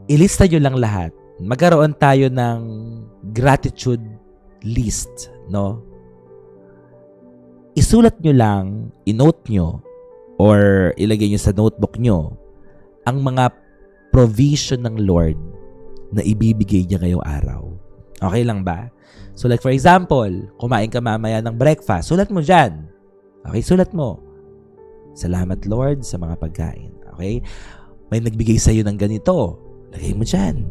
Ilista niyo lang lahat. Magkaroon tayo ng gratitude list, no? Isulat nyo lang, i-note nyo, or ilagay nyo sa notebook nyo, ang mga provision ng Lord na ibibigay niya ngayong araw. Okay lang ba? So like for example, kumain ka mamaya ng breakfast, sulat mo dyan. Okay, sulat mo. Salamat Lord sa mga pagkain. Okay? May nagbigay sa'yo ng ganito, lagay mo dyan.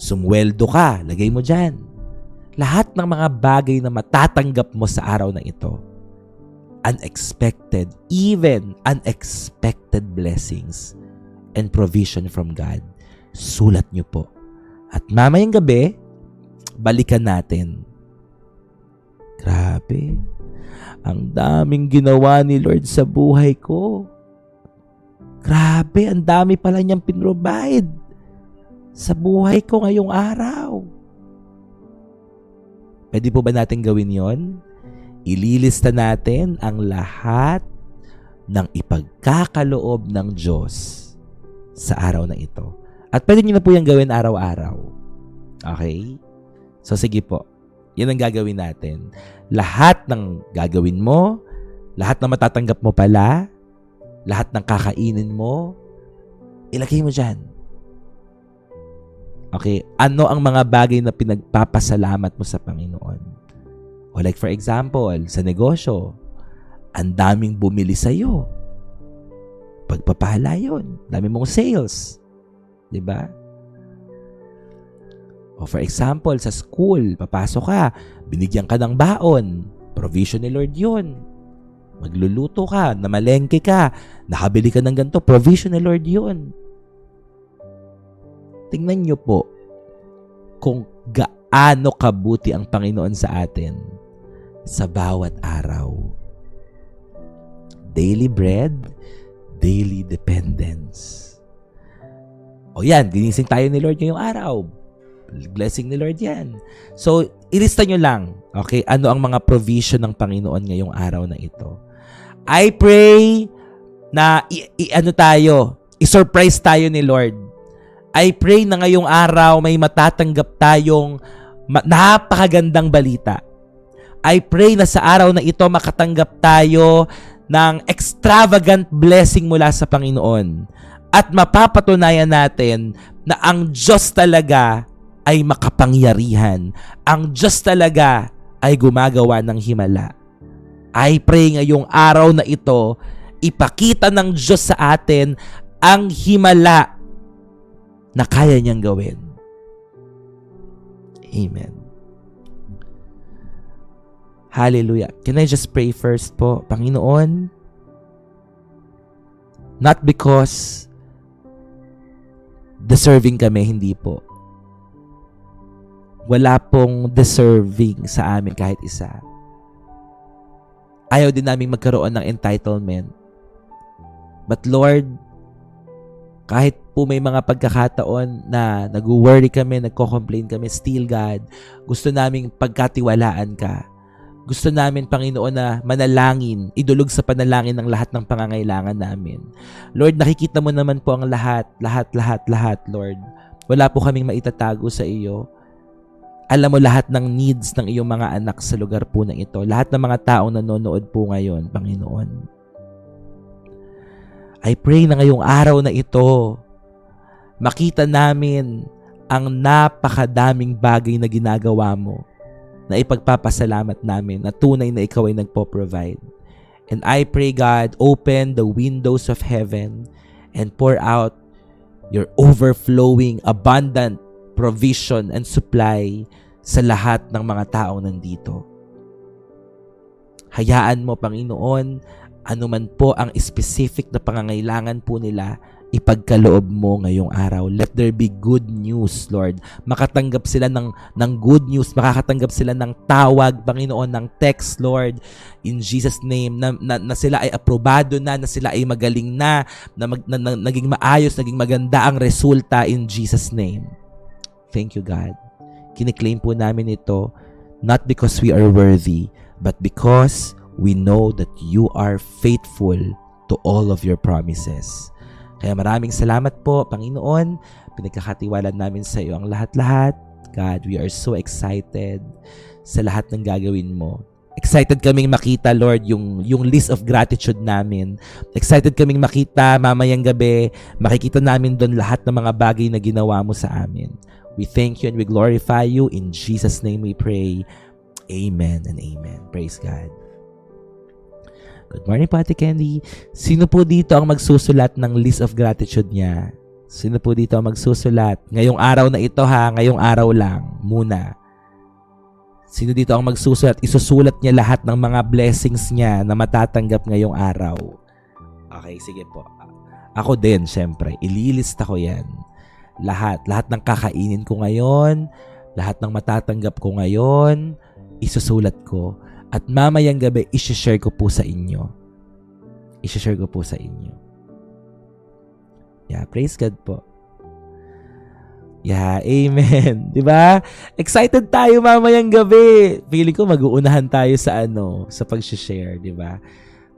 Sumweldo ka, lagay mo dyan. Lahat ng mga bagay na matatanggap mo sa araw na ito, unexpected, even unexpected blessings and provision from God. Sulat nyo po. At mamayang gabi, balikan natin. Grabe. Ang daming ginawa ni Lord sa buhay ko. Grabe, ang dami pala niyang pinrovide sa buhay ko ngayong araw. Pwede po ba natin gawin yon? Ililista natin ang lahat ng ipagkakaloob ng Diyos sa araw na ito. At pwede niyo na po yung gawin araw-araw. Okay? So sige po. Yan ang gagawin natin. Lahat ng gagawin mo, lahat ng matatanggap mo pala, lahat ng kakainin mo, ilagay mo dyan. Okay? Ano ang mga bagay na pinagpapasalamat mo sa Panginoon? O like for example, sa negosyo, ang daming bumili sa'yo. Pagpapala yun. Dami mong sales. Diba? O for example, sa school, papasok ka, binigyan ka ng baon. Provision ni Lord yun. Magluluto ka, namalengke ka, nakabili ka ng ganito, provision ni Lord yun. Tingnan nyo po kung gaano kabuti ang Panginoon sa atin sa bawat araw. Daily bread, daily dependence. O yan, ginising tayo ni Lord ngayong araw. Blessing ni Lord yan. So, ilista nyo lang, okay, ano ang mga provision ng Panginoon ngayong araw na ito. I pray na i-surprise tayo ni Lord. I pray na ngayong araw may matatanggap tayong napakagandang balita. I pray na sa araw na ito makatanggap tayo ng extravagant blessing mula sa Panginoon. At mapapatunayan natin na ang Diyos talaga ay makapangyarihan. Ang Diyos talaga ay gumagawa ng himala. I pray ngayong araw na ito, ipakita ng Diyos sa atin ang himala na kaya niyang gawin. Amen. Hallelujah. Can I just pray first po? Panginoon, not because deserving kami, hindi po. Wala pong deserving sa amin kahit isa. Ayaw din namin magkaroon ng entitlement. But Lord, kahit po may mga pagkakataon na nag-worry kami, nagko-complain kami, still God, gusto naming pagkatiwalaan ka. Gusto namin, Panginoon, na manalangin, idulog sa panalangin ng lahat ng pangangailangan namin. Lord, nakikita mo naman po ang lahat, Lord. Wala po kaming maitatago sa iyo. Alam mo lahat ng needs ng iyong mga anak sa lugar po na ito. Lahat ng mga taong nanonood po ngayon, Panginoon. I pray na ngayong araw na ito, makita namin ang napakadaming bagay na ginagawa mo na ipagpapasalamat namin na tunay na ikaw ay nagpo-provide. And I pray, God, open the windows of heaven and pour out your overflowing, abundant provision and supply sa lahat ng mga taong nandito. Hayaan mo, Panginoon, anuman po ang specific na pangangailangan po nila, ipagkaloob mo ngayong araw. Let there be good news, Lord. Makatanggap sila ng good news, makakatanggap sila ng tawag, Panginoon, ng text, Lord, in Jesus' name, na sila ay aprobado na sila ay magaling na naging maayos, naging maganda ang resulta in Jesus' name. Thank you, God. Kiniklaim po namin ito, not because we are worthy, but because we know that you are faithful to all of your promises. Kaya maraming salamat po, Panginoon. Pinagkakatiwalaan namin sa iyo ang lahat-lahat. God, we are so excited sa lahat ng gagawin mo. Excited kaming makita, Lord, yung list of gratitude namin. Excited kaming makita mamayang gabi, makikita namin doon lahat ng mga bagay na ginawa mo sa amin. We thank you and we glorify you. In Jesus' name we pray. Amen and amen. Praise God. Good morning, Ate Candy. Sino po dito ang magsusulat ng list of gratitude niya? Sino po dito ang magsusulat? Ngayong araw na ito ha, ngayong araw lang muna. Sino dito ang magsusulat? Isusulat niya lahat ng mga blessings niya na matatanggap ngayong araw. Okay, sige po. Ako din, syempre. Ililista ko yan. Lahat ng kakainin ko ngayon, lahat ng matatanggap ko ngayon, isusulat ko. At mamayang gabi, isi-share ko po sa inyo. I-share ko po sa inyo. Yeah, praise God po. Yeah, amen. 'Di ba? Excited tayo mamayang gabi. Feeling ko mag-uunahan tayo sa sa pag-share, 'di ba?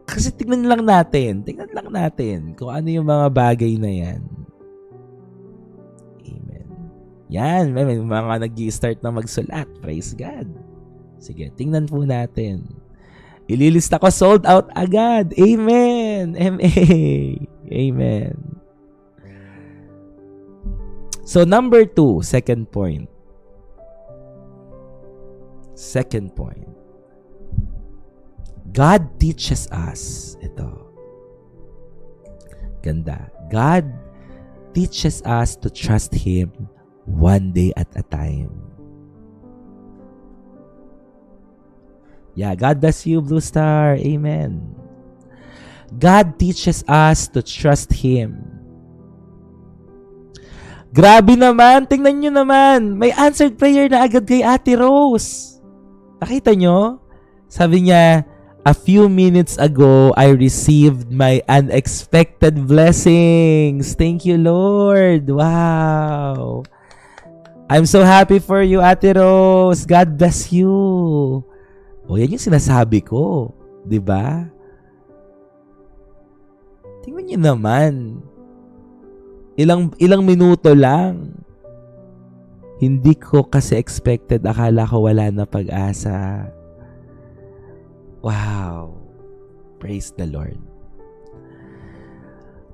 Kasi tingnan lang natin kung ano yung mga bagay na 'yan. Amen. Yan, may mga nag-i-start na magsulat. Praise God. Sige, tingnan po natin. Ililista ko sold out agad. Amen. Amen. So number 2, second point. God teaches us. Ito. Ganda. God teaches us to trust Him one day at a time. Yeah, God bless you, Blue Star. Amen. God teaches us to trust Him. Grabe naman, tingnan nyo naman. May answered prayer na agad kay Ate Rose. Nakita nyo? Sabi niya, a few minutes ago, I received my unexpected blessings. Thank you, Lord. Wow. I'm so happy for you, Ate Rose. God bless you. O, yan yung sinasabi ko. Diba? Tingnan nyo naman. Ilang minuto lang. Hindi ko kasi expected. Akala ko wala na pag-asa. Wow. Praise the Lord.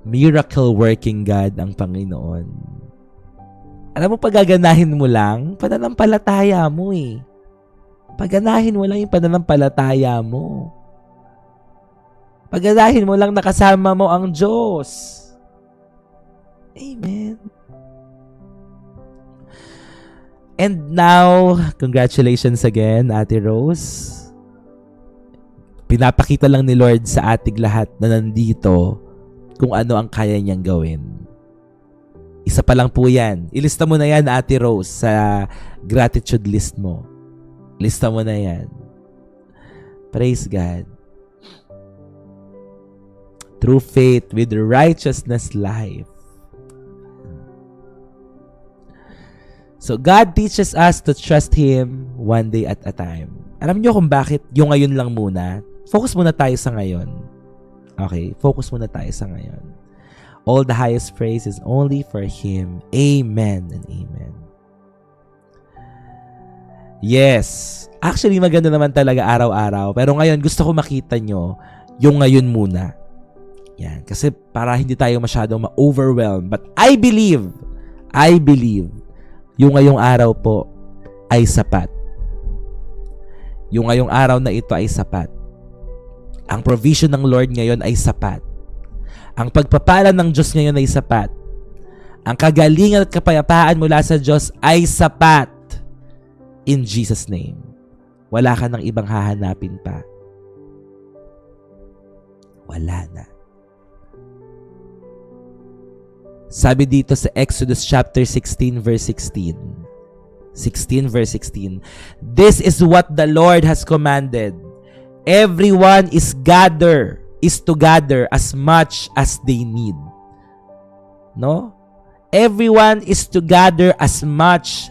Miracle working God ang Panginoon. Alam mo, pagaganahin mo lang, pananampalataya mo eh. Paganahin mo lang yung pananampalataya mo. Paganahin mo lang nakasama mo ang Diyos. Amen. And now, congratulations again, Ate Rose. Pinapakita lang ni Lord sa ating lahat na nandito kung ano ang kaya niyang gawin. Isa pa lang po yan. Ilista mo na yan, Ate Rose, sa gratitude list mo. Lista mo na yan. Praise God. Through faith with righteousness life. So, God teaches us to trust Him one day at a time. Alam niyo kung bakit yung ngayon lang muna? Focus muna tayo sa ngayon. Okay? Focus muna tayo sa ngayon. All the highest praise is only for Him. Amen and amen. Yes. Actually, maganda naman talaga araw-araw. Pero ngayon, gusto ko makita nyo yung ngayon muna. Yan. Kasi para hindi tayo masyadong ma-overwhelm. But I believe, yung ngayong araw po ay sapat. Yung ngayong araw na ito ay sapat. Ang provision ng Lord ngayon ay sapat. Ang pagpapala ng Diyos ngayon ay sapat. Ang kagalingan at kapayapaan mula sa Diyos ay sapat. In Jesus' name. Wala ka ng ibang hahanapin pa. Wala na. Sabi dito sa Exodus chapter 16 verse 16. 16 verse 16. This is what the Lord has commanded. Everyone is to gather as much as they need. No? Everyone is to gather as much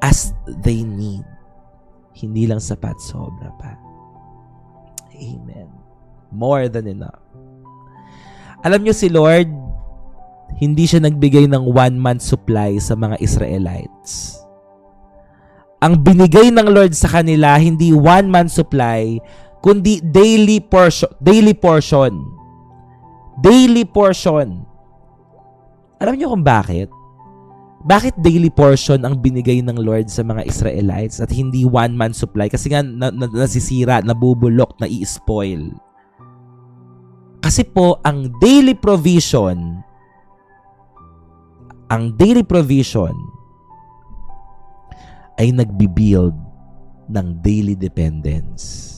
as they need. Hindi lang sapat, sobra pa. Amen. More than enough. Alam niyo si Lord, hindi siya nagbigay ng 1 month supply sa mga Israelites. Ang binigay ng Lord sa kanila, hindi 1 month supply, kundi daily portion. Daily portion. Alam niyo kung bakit? Bakit daily portion ang binigay ng Lord sa mga Israelites at hindi 1 month supply? Kasi nga nasisira, nabubulok, nai-spoil. Kasi po, ang daily provision ay nagbi-build ng daily dependence.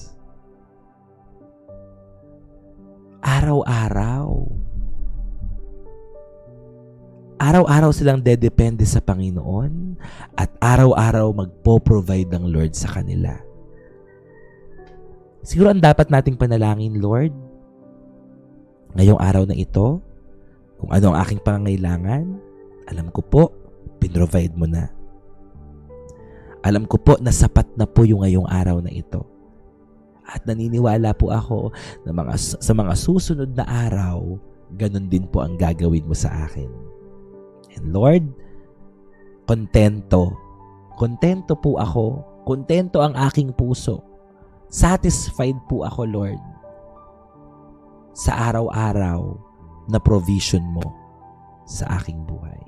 Araw-araw silang dedepende sa Panginoon at araw-araw magpo-provide ng Lord sa kanila. Siguro ang dapat nating panalangin, Lord, ngayong araw na ito, kung ano ang aking pangangailangan, alam ko po, pinrovide mo na. Alam ko po na sapat na po yung ngayong araw na ito. At naniniwala po ako na sa mga susunod na araw, ganun din po ang gagawin mo sa akin. And Lord, kontento. Kontento po ako. Kontento ang aking puso. Satisfied po ako, Lord, sa araw-araw na provision mo sa aking buhay.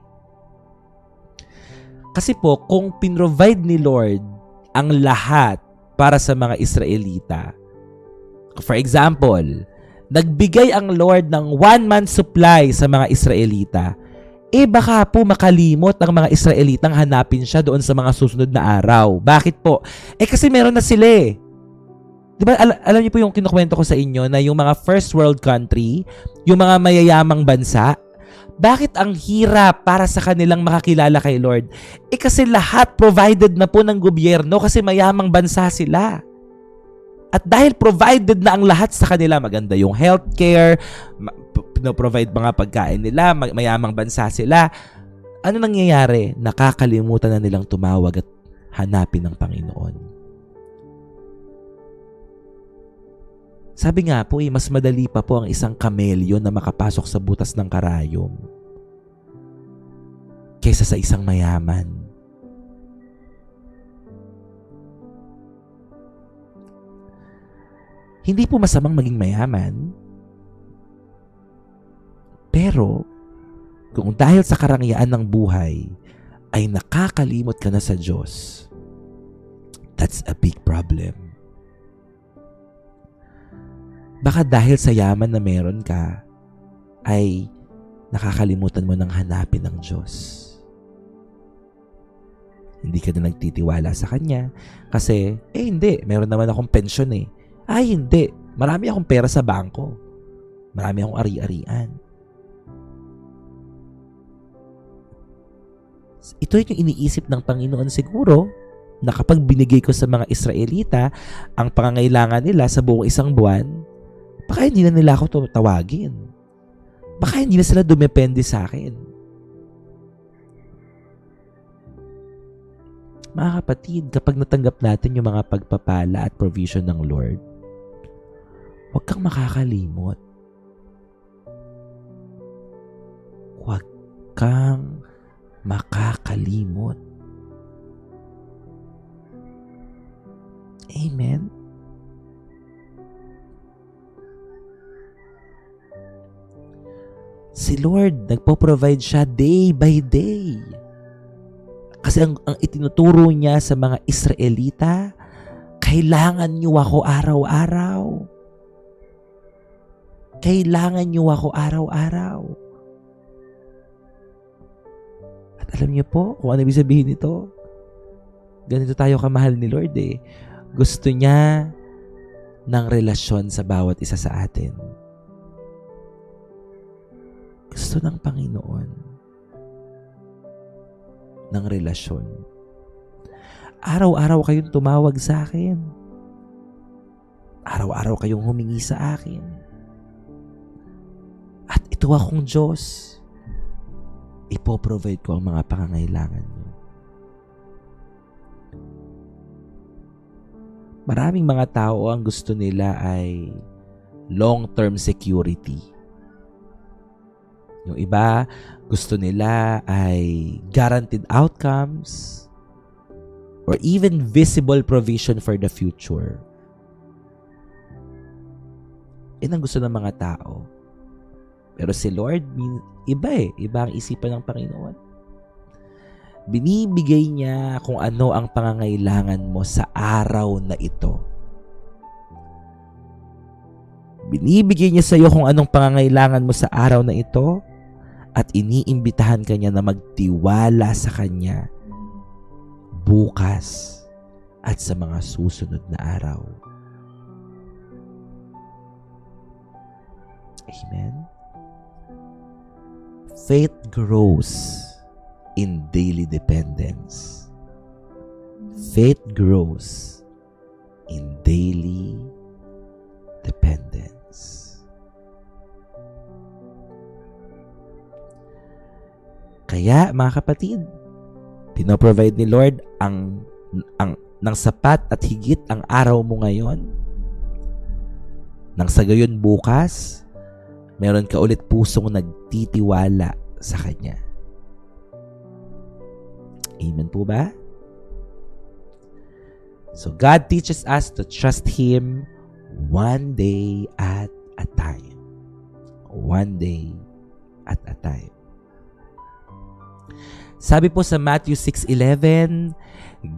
Kasi po, kung pinrovide ni Lord ang lahat para sa mga Israelita, for example, nagbigay ang Lord ng 1 month supply sa mga Israelita, baka po makalimot ang mga Israelitang hanapin siya doon sa mga susunod na araw. Bakit po? Kasi meron na sila eh. Diba, alam niyo po yung kinukwento ko sa inyo na yung mga first world country, yung mga mayayamang bansa, bakit ang hirap para sa kanilang makakilala kay Lord? Kasi lahat provided na po ng gobyerno kasi mayamang bansa sila. At dahil provided na ang lahat sa kanila, maganda yung healthcare, provide mga pagkain nila, mayamang bansa sila, ano nangyayari? Nakakalimutan na nilang tumawag at hanapin ng Panginoon. Sabi nga po mas madali pa po ang isang kamelyo na makapasok sa butas ng karayom kaysa sa isang mayaman. Hindi po masamang maging mayaman, pero kung dahil sa karangyaan ng buhay ay nakakalimot ka na sa Diyos, that's a big problem. Baka dahil sa yaman na meron ka, ay nakakalimutan mo ng hanapin ng Diyos. Hindi ka na nagtitiwala sa Kanya kasi, hindi, meron naman akong pensyon eh. Ay, hindi, marami akong pera sa bangko. Marami akong ari-arian. Ito yung iniisip ng Panginoon siguro na kapag binigay ko sa mga Israelita ang pangangailangan nila sa buong isang buwan, baka hindi na nila ako tawagin. Baka hindi na sila dumepende sa akin. Mga kapatid, kapag natanggap natin yung mga pagpapala at provision ng Lord, huwag kang makakalimot. Huwag kang makakalimot. Amen? Si Lord, nagpo-provide siya day by day. Kasi ang itinuturo niya sa mga Israelita, kailangan niyo ako araw-araw. Kailangan niyo ako araw-araw. At alam niyo po kung ano ibig sabihin nito? Ganito tayo kamahal ni Lord eh. Gusto niya ng relasyon sa bawat isa sa atin. Gusto ng Panginoon ng relasyon. Araw-araw kayong tumawag sa akin. Araw-araw kayong humingi sa akin. At ito akong Diyos. Ipoprovide ko ang mga pangangailangan niyo. Maraming mga tao ang gusto nila ay long-term security. Yung iba, gusto nila ay guaranteed outcomes or even visible provision for the future. Yan ang gusto ng mga tao. Pero si Lord, iba eh. Iba ang isipan ng Panginoon. Binibigay niya kung ano ang pangangailangan mo sa araw na ito. Binibigay niya sa iyo kung anong pangangailangan mo sa araw na ito. At iniimbitahan ka niya na magtiwala sa Kanya bukas at sa mga susunod na araw. Amen? Faith grows in daily dependence. Faith grows in daily dependence. Kaya, mga kapatid, pinoprovide ni Lord ng sapat at higit ang araw mo ngayon. Nang sa gayon bukas, meron ka ulit pusong nagtitiwala sa Kanya. Amen po ba? So God teaches us to trust Him one day at a time. One day at a time. Sabi po sa Matthew 6:11,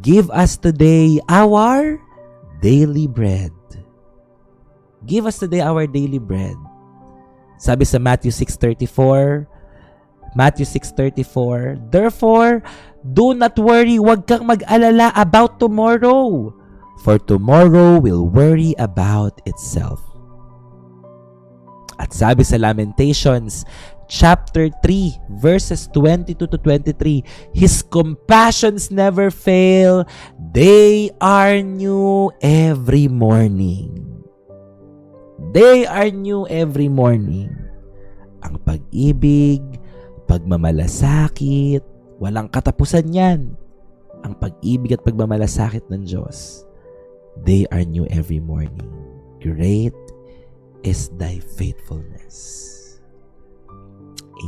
give us today our daily bread. Give us today our daily bread. Sabi sa Matthew 6:34, therefore, do not worry, huwag kang mag-alala about tomorrow, for tomorrow will worry about itself. At sabi sa Lamentations, chapter 3, verses 22 to 23, His compassions never fail. They are new every morning. They are new every morning. Ang pag-ibig, pagmamalasakit, walang katapusan yan. Ang pag-ibig at pagmamalasakit ng Diyos, they are new every morning. Great is thy faithfulness.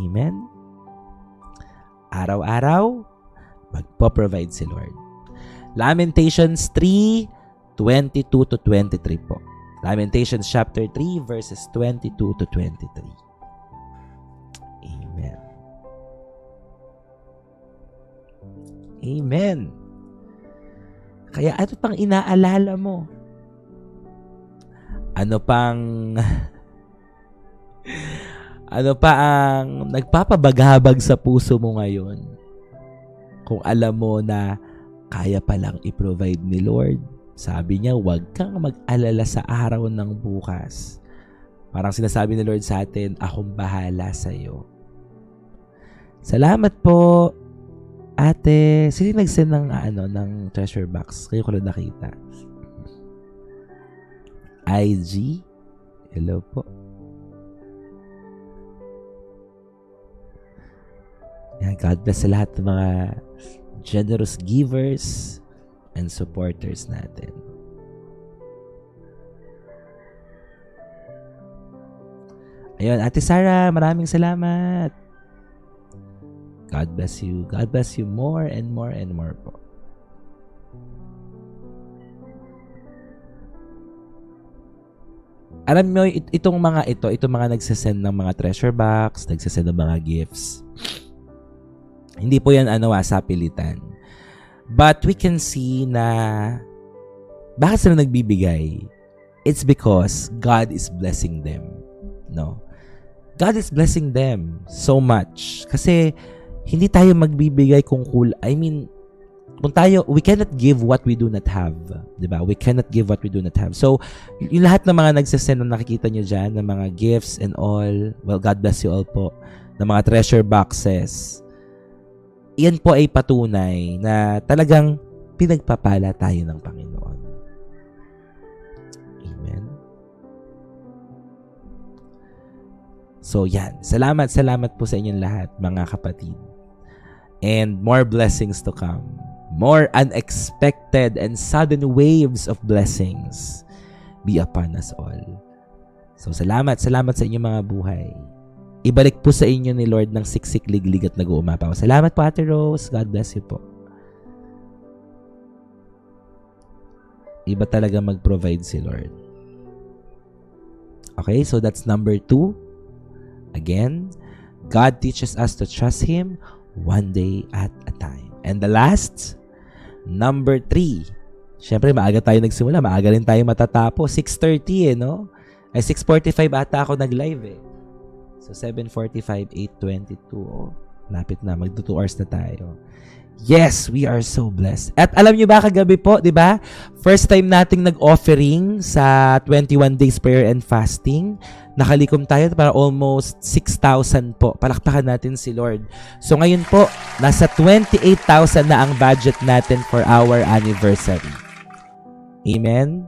Amen? Araw-araw, magpo-provide si Lord. Lamentations 3:22 to 23 po. Lamentations chapter 3 verses 22 to 23. Amen. Amen. Kaya ano pang inaalala mo? Ano pa ang nagpapabaghabag sa puso mo ngayon? Kung alam mo na kaya palang i-provide ni Lord. Sabi niya, huwag kang mag-alala sa araw ng bukas. Parang sinasabi ni Lord sa atin, akong bahala sa iyo. Salamat po, ate. Sino nag-send ng treasure box? Kayo ko lang nakita. IG. Hello po. Yan, God bless sa lahat ng mga generous givers and supporters natin. Ayun, Ate Sarah, maraming salamat. God bless you. God bless you more and more and more po. Alam mo, itong mga nagsasend ng mga treasure box, nagsasend ng mga gifts, hindi po yan sa pilitan. But we can see na bakit sila nagbibigay? It's because God is blessing them. No? God is blessing them so much. Kasi hindi tayo magbibigay kung we cannot give what we do not have. Diba? We cannot give what we do not have. So, yung lahat ng mga nagsasend na nakikita nyo dyan, ng mga gifts and all, well, God bless you all po, ng mga treasure boxes, iyan po ay patunay na talagang pinagpapala tayo ng Panginoon. Amen. So yan, salamat po sa inyong lahat, mga kapatid. And more blessings to come. More unexpected and sudden waves of blessings be upon us all. So salamat sa inyong mga buhay. Ibalik po sa inyo ni Lord ng siksik, liglig at nag-uumapaw. Salamat po, Ate Rose. God bless you po. Iba talaga mag-provide si Lord. Okay, so that's number 2. Again, God teaches us to trust Him one day at a time. And the last, number 3. Siyempre, maaga tayo nagsimula. Maaga rin tayo matatapos. 6:30 no? Ay, 6:45 ata ako nag-live So, 7:45, 8:22. Lapit na. Magdo 2 hours na tayo. Yes, we are so blessed. At alam nyo ba kagabi po, di ba? First time nating nag-offering sa 21 days prayer and fasting. Nakalikom tayo para almost 6,000 po. Palakpakan natin si Lord. So ngayon po, nasa 28,000 na ang budget natin for our anniversary. Amen?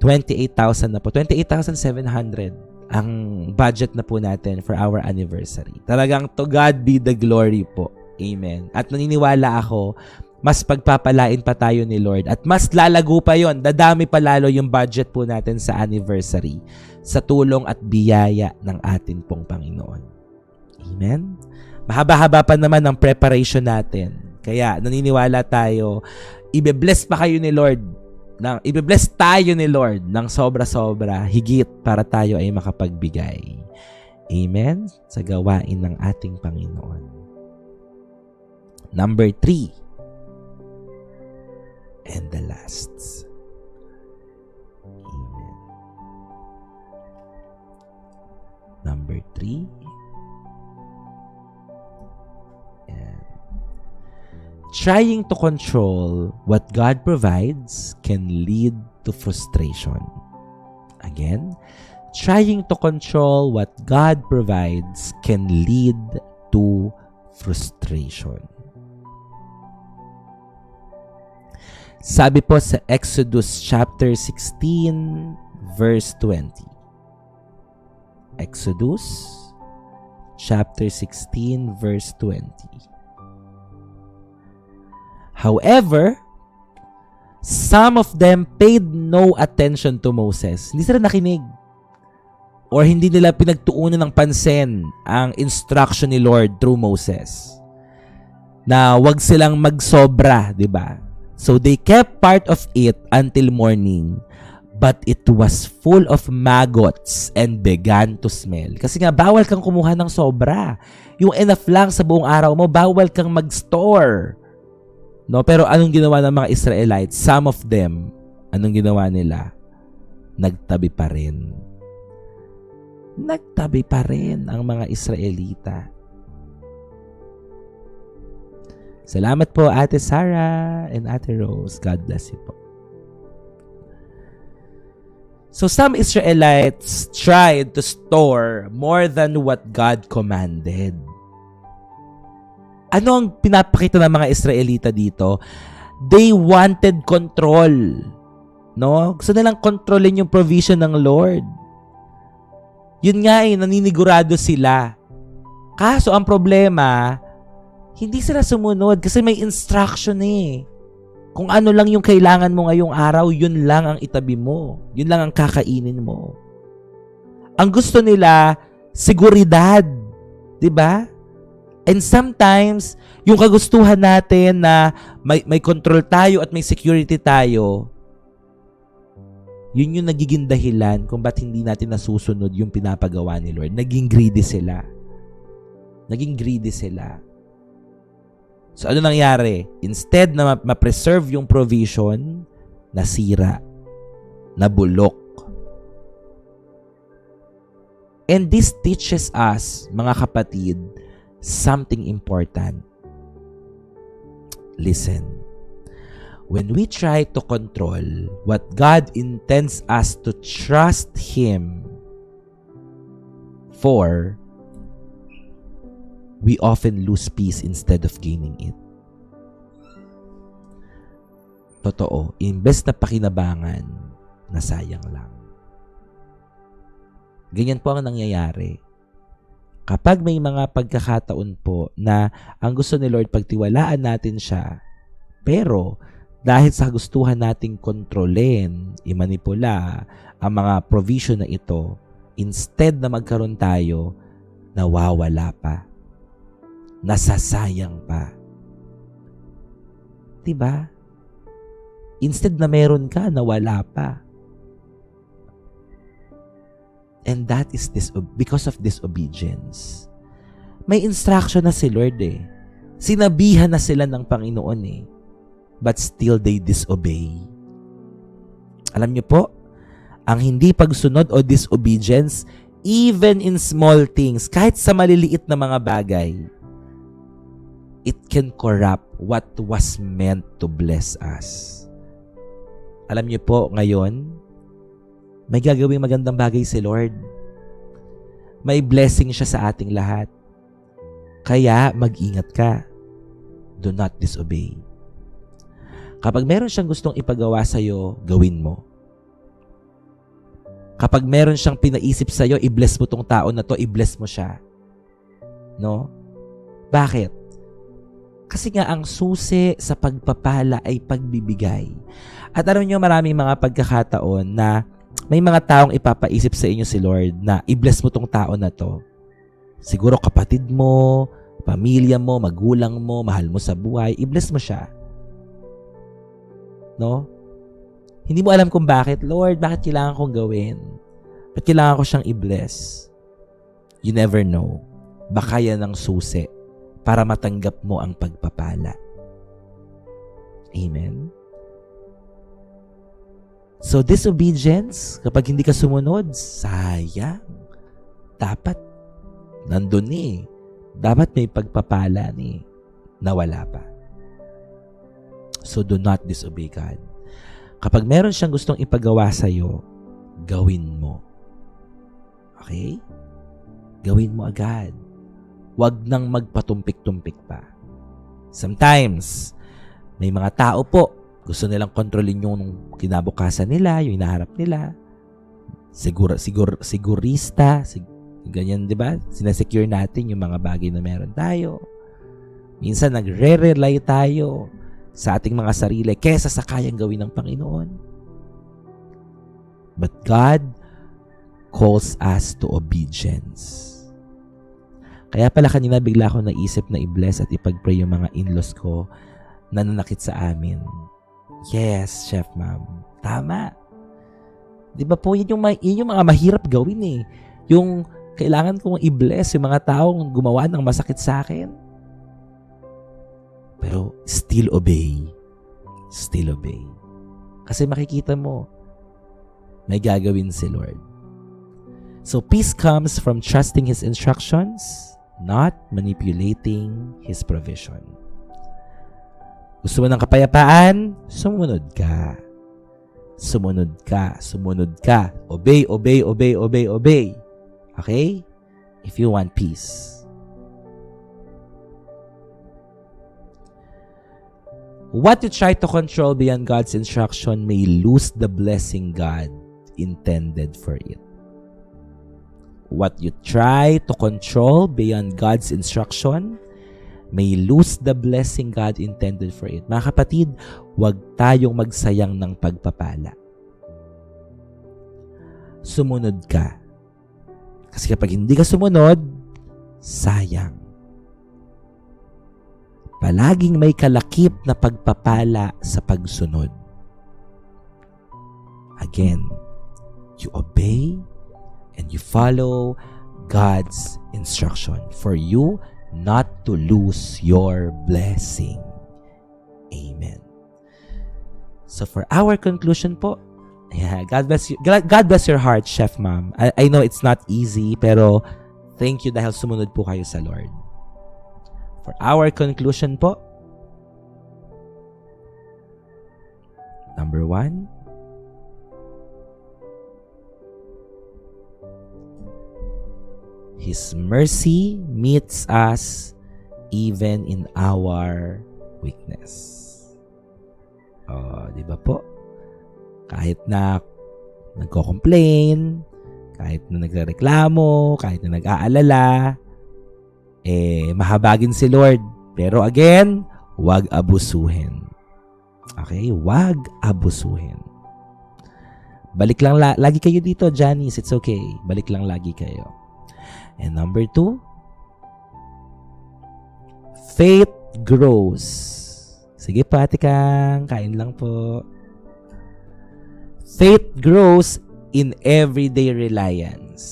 28,000 na po. 28,700 ang budget na po natin for our anniversary. Talagang to God be the glory po. Amen. At naniniwala ako, mas pagpapalain pa tayo ni Lord at mas lalago pa yon. Dadami pa lalo yung budget po natin sa anniversary sa tulong at biyaya ng atin pong Panginoon. Amen? Mahaba-haba pa naman ang preparation natin. Kaya naniniwala tayo, ibe-bless pa kayo ni Lord. Ibe-bless tayo ni Lord ng sobra-sobra, higit para tayo ay makapagbigay. Amen? Sa gawain ng ating Panginoon. Number 3. And the last. Amen. Number 3. And trying to control what God provides can lead to frustration. Again, trying to control what God provides can lead to frustration. Sabi po sa Exodus chapter 16 verse 20. Exodus chapter 16 verse 20. However, some of them paid no attention to Moses. Hindi sila nakinig. Or hindi nila pinagtuunan ng pansin ang instruction ni Lord through Moses. Na wag silang magsobra, di ba? So they kept part of it until morning, but it was full of maggots and began to smell. Kasi nga, bawal kang kumuha ng sobra. Yung enough lang sa buong araw mo, bawal kang mag-store. No? Pero anong ginawa ng mga Israelites? Some of them, anong ginawa nila? Nagtabi pa rin. Nagtabi pa rin ang mga Israelita. Salamat po, Ate Sarah and Ate Rose. God bless you po. So some Israelites tried to store more than what God commanded. Ano ang pinapakita ng mga Israelita dito? They wanted control. No? Gusto nilang kontrolin yung provision ng Lord. Yun nga naninigurado sila. Kaso ang problema, hindi sila sumunod kasi may instruction Kung ano lang yung kailangan mo ngayong araw, yun lang ang itabi mo. Yun lang ang kakainin mo. Ang gusto nila, seguridad. Diba? And sometimes, yung kagustuhan natin na may control tayo at may security tayo, yun yung nagiging dahilan kung ba't hindi natin nasusunod yung pinapagawa ni Lord. Naging greedy sila. So, ano nangyari? Instead na ma-preserve yung provision, nasira, nabulok. And this teaches us, mga kapatid, something important. Listen. When we try to control what God intends us to trust Him for, we often lose peace instead of gaining it. Totoo, imbes na pakinabangan, nasayang lang. Ganyan po ang nangyayari. Kapag may mga pagkakataon po na ang gusto ni Lord pagtiwalaan natin siya, pero dahil sa gustuhan nating kontrolin, imanipula ang mga provision na ito, instead na magkaroon tayo, nawawala pa. Nasasayang pa. Diba? Instead na meron ka, nawala pa. And that is because of disobedience. May instruction na si Lord Sinabihan na sila ng Panginoon But still they disobey. Alam niyo po, ang hindi pagsunod o disobedience, even in small things, kahit sa maliliit na mga bagay, it can corrupt what was meant to bless us. Alam niyo po, ngayon, may gagawing magandang bagay si Lord. May blessing siya sa ating lahat. Kaya mag-ingat ka. Do not disobey. Kapag meron siyang gustong ipagawa sa'yo, gawin mo. Kapag meron siyang pinaisip sa'yo, i-bless mo tong tao na to, i-bless mo siya. No? Bakit? Kasi nga ang susi sa pagpapala ay pagbibigay. At alam niyo, maraming mga pagkakataon na may mga taong ipapaisip sa inyo si Lord na i-bless mo tong tao na to. Siguro kapatid mo, pamilya mo, magulang mo, mahal mo sa buhay, i-bless mo siya. No? Hindi mo alam kung bakit. Lord, bakit kailangan kong gawin? Bakit kailangan ko siyang i-bless? You never know. Baka yan ang susi para matanggap mo ang pagpapala. Amen? So, disobedience, kapag hindi ka sumunod, sayang. Dapat, nandun eh. Dapat may pagpapala ni nawala pa. So, do not disobey God. Kapag meron siyang gustong ipagawa sa'yo, gawin mo. Okay? Gawin mo agad. Huwag nang magpatumpik-tumpik pa. Sometimes, may mga tao po, gusto nilang kontrolin yung kinabukasan nila, yung hinaharap nila. Sigurista, ganyan, di ba? Sinasecure natin yung mga bagay na meron tayo. Minsan, nagre-rely tayo sa ating mga sarili kesa sa kayang gawin ng Panginoon. But God calls us to obedience. Kaya pala kanina bigla ako naisip na i-bless at ipag-pray yung mga in-laws ko na nanakit sa amin. Yes, Chef Ma'am. Tama. Di ba po, yun yung mga mahirap gawin eh. Yung kailangan kong i-bless yung mga taong gumawa ng masakit sa akin. Pero still obey. Still obey. Kasi makikita mo, may gagawin si Lord. So peace comes from trusting His instructions, not manipulating His provision. Gusto mo ng kapayapaan? Sumunod ka. Sumunod ka. Sumunod ka. Obey, obey, obey, obey, obey. Okay? If you want peace. What you try to control beyond God's instruction may lose the blessing God intended for it. What you try to control beyond God's instruction may lose the blessing God intended for it. Mga kapatid, huwag tayong magsayang ng pagpapala. Sumunod ka. Kasi kapag hindi ka sumunod, sayang. Palaging may kalakip na pagpapala sa pagsunod. Again, you obey and you follow God's instruction for you not to lose your blessing. Amen. So for our conclusion po, God bless you. God bless your heart, Chef Ma'am. I know it's not easy, pero thank you dahil sumunod po kayo sa Lord. For our conclusion po, number 1, His mercy meets us even in our weakness. Di ba po? Kahit na nagko-complain, kahit na nagrereklamo, kahit na nag-aalala, mahabagin si Lord. Pero again, huwag abusuhin. Okay? Huwag abusuhin. Balik lang lagi kayo dito, Janice. It's okay. Balik lang lagi kayo. And number 2, faith grows. Sige po, Ate Kang. Kain lang po. Faith grows in everyday reliance,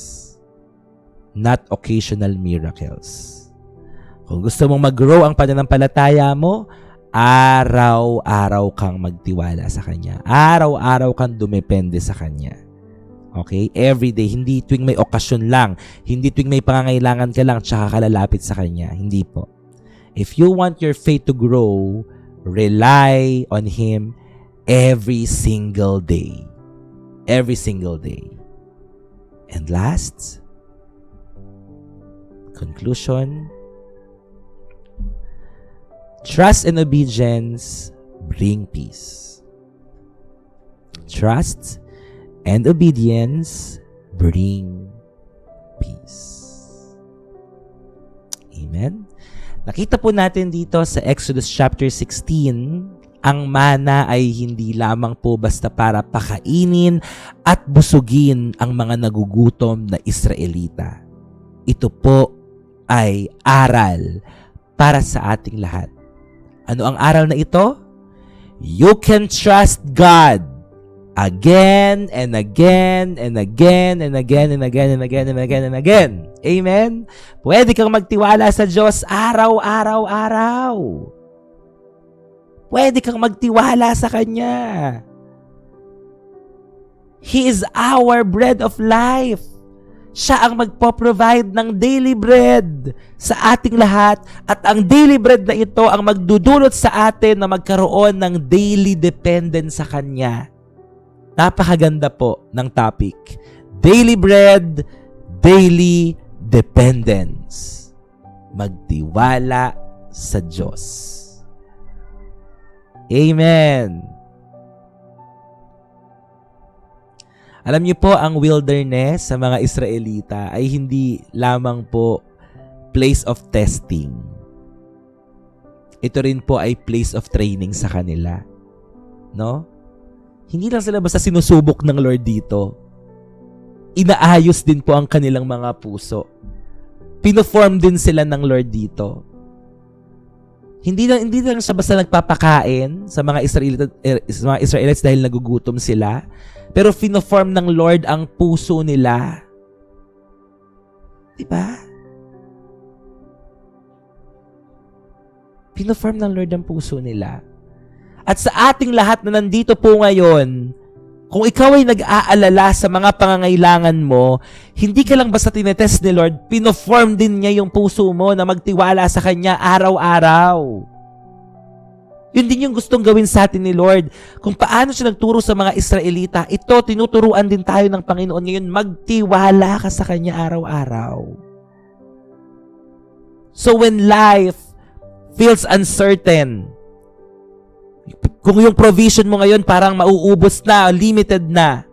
not occasional miracles. Kung gusto mong mag-grow ang pananampalataya mo, araw-araw kang magtiwala sa Kanya. Araw-araw kang dumepende sa Kanya. Okay? Every day. Hindi tuwing may okasyon lang. Hindi tuwing may pangangailangan ka lang tsaka ka lalapit sa Kanya. Hindi po. If you want your faith to grow, rely on Him every single day. Every single day. And last, conclusion, trust and obedience bring peace. Trust and obedience bring peace. Amen? Nakita po natin dito sa Exodus chapter 16, ang mana ay hindi lamang po basta para pakainin at busugin ang mga nagugutom na Israelita. Ito po ay aral para sa ating lahat. Ano ang aral na ito? You can trust God again and again and again and again and again and again and again and again. Amen? Pwede kang magtiwala sa Diyos araw-araw-araw. Pwede kang magtiwala sa Kanya. He is our bread of life. Siya ang magpo-provide ng daily bread sa ating lahat at ang daily bread na ito ang magdudulot sa atin na magkaroon ng daily dependence sa Kanya. Napakaganda po ng topic. Daily bread, daily dependence. Magtiwala sa Diyos. Amen. Alam niyo po, ang wilderness sa mga Israelita ay hindi lamang po place of testing. Ito rin po ay place of training sa kanila. No? Hindi lang sila basta sinusubok ng Lord dito. Inaayos din po ang kanilang mga puso. Pinoform din sila ng Lord dito. Hindi lang siya basta nagpapakain sa mga Israelites dahil nagugutom sila. Pero pinoform ng Lord ang puso nila. Diba? Pinoform ng Lord ang puso nila. At sa ating lahat na nandito po ngayon, kung ikaw ay nag-aalala sa mga pangangailangan mo, hindi ka lang basta tinetest ni Lord, pinoform din niya yung puso mo na magtiwala sa Kanya araw-araw. Yun din yung gustong gawin sa atin ni Lord. Kung paano siya nagturo sa mga Israelita, ito, tinuturuan din tayo ng Panginoon ngayon, magtiwala ka sa Kanya araw-araw. So when life feels uncertain, kung yung provision mo ngayon parang mauubos na, limited na,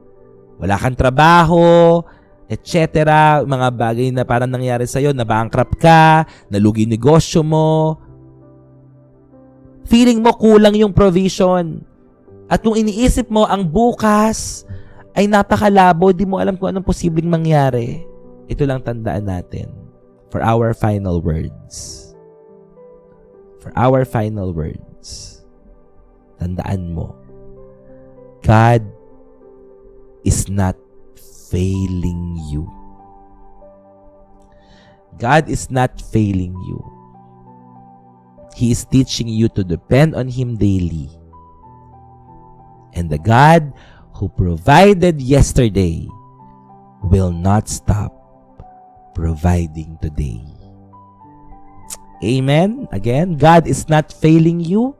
wala kang trabaho, etc., mga bagay na parang nangyari sa'yo, na-bankrupt ka, nalugi negosyo mo, feeling mo kulang yung provision. At kung iniisip mo ang bukas ay napakalabo, di mo alam kung anong posibleng mangyari. Ito lang tandaan natin for our final words. For our final words. Tandaan mo, God is not failing you. God is not failing you. He is teaching you to depend on Him daily. And the God who provided yesterday will not stop providing today. Amen? Again, God is not failing you.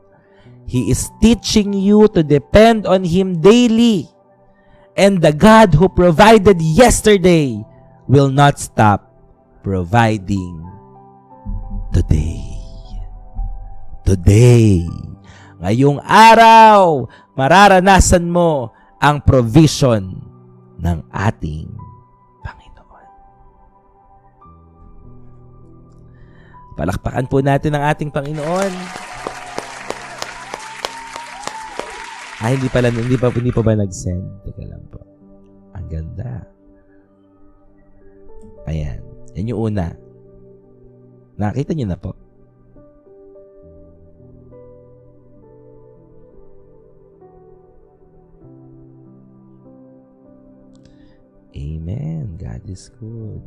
He is teaching you to depend on Him daily. And the God who provided yesterday will not stop providing today. Today, ngayong araw, mararanasan mo ang provision ng ating Panginoon. Palakpakan po natin ang ating Panginoon. Hindi pa ba nag-send? Teka lang po. Ang ganda. Ayan. Yan yung una. Nakita niyo na po. Amen. God is good.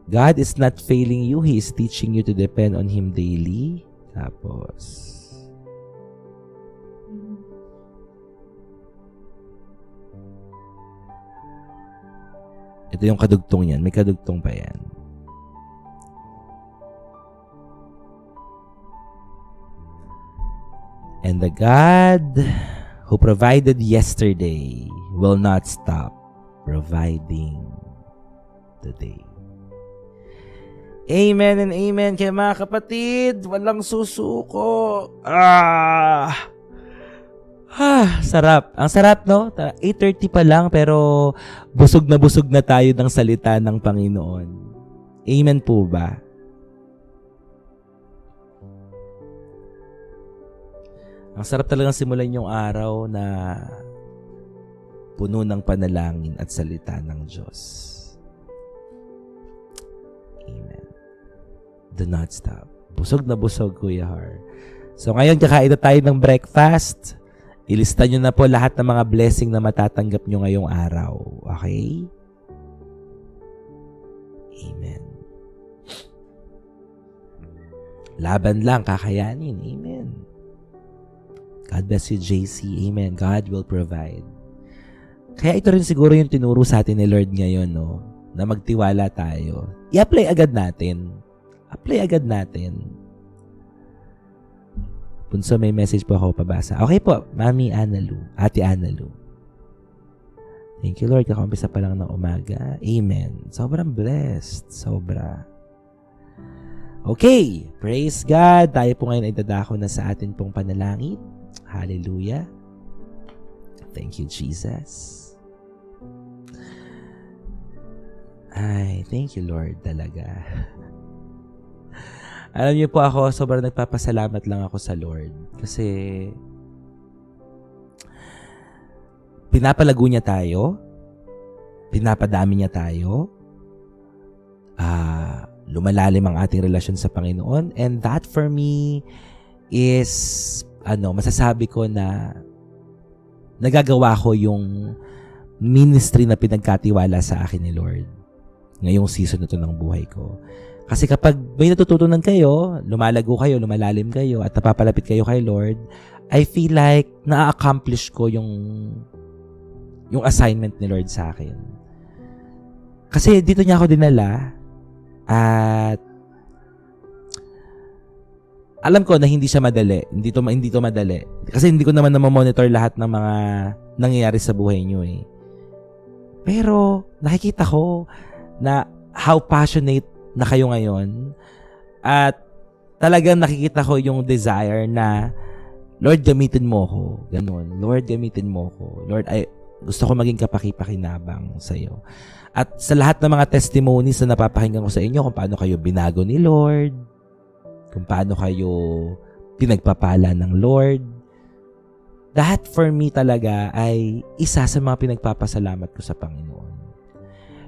God is not failing you. He is teaching you to depend on Him daily. Tapos, Ito yung kadugtong yan. May kadugtong pa yan. And the God who provided yesterday will not stop providing today. Amen and amen. Kaya mga kapatid, walang susuko. Sarap. Ang sarap, no? 8:30 pa lang, pero busog na tayo ng salita ng Panginoon. Amen po ba? Ang sarap talagang simulan yung araw na puno ng panalangin at salita ng Diyos. Amen. Do not stop. Busog na busog, Kuya Har. So ngayon, kakain na tayo ng breakfast. Ilista nyo na po lahat ng mga blessing na matatanggap nyo ngayong araw. Okay? Amen. Laban lang, kakayanin. Amen. God bless you, JC. Amen. God will provide. Kaya ito rin siguro yung tinuro sa atin ni Lord ngayon, no? Na magtiwala tayo. I-apply agad natin. Apply agad natin. Punso, may message po ako pabasa. Okay po, Mami Analu. Ate Analu. Thank you, Lord. Kakampisa pa lang ng umaga. Amen. Sobrang blessed. Sobra. Okay. Praise God. Tayo po ngayon ay dadako na sa atin pong panalangin. Hallelujah. Thank you, Jesus. Ay, thank you, Lord, talaga. Alam niyo po ako, sobrang nagpapasalamat lang ako sa Lord. Kasi pinapalago niya tayo. Pinapadami niya tayo. Lumalalim ang ating relasyon sa Panginoon. And that for me is masasabi ko na nagagawa ko yung ministry na pinagkatiwala sa akin ni Lord ngayong season na to ng buhay ko. Kasi kapag may natututunan kayo, lumalago kayo, lumalalim kayo, at napapalapit kayo kay Lord, I feel like na-accomplish ko yung assignment ni Lord sa akin. Kasi dito niya ako dinala at alam ko na hindi siya madali. Hindi to madali. Kasi hindi ko naman na-monitor lahat ng mga nangyayari sa buhay niyo eh. Pero nakikita ko na how passionate na kayo ngayon at talagang nakikita ko yung desire na Lord, gamitin mo ko. Ganun. Lord, gamitin mo ko. Lord, gusto ko maging kapaki-pakinabang sa iyo. At sa lahat ng mga testimonies na napapakinggan ko sa inyo kung paano kayo binago ni Lord, kung paano kayo pinagpapala ng Lord. That for me talaga ay isa sa mga pinagpapasalamat ko sa Panginoon.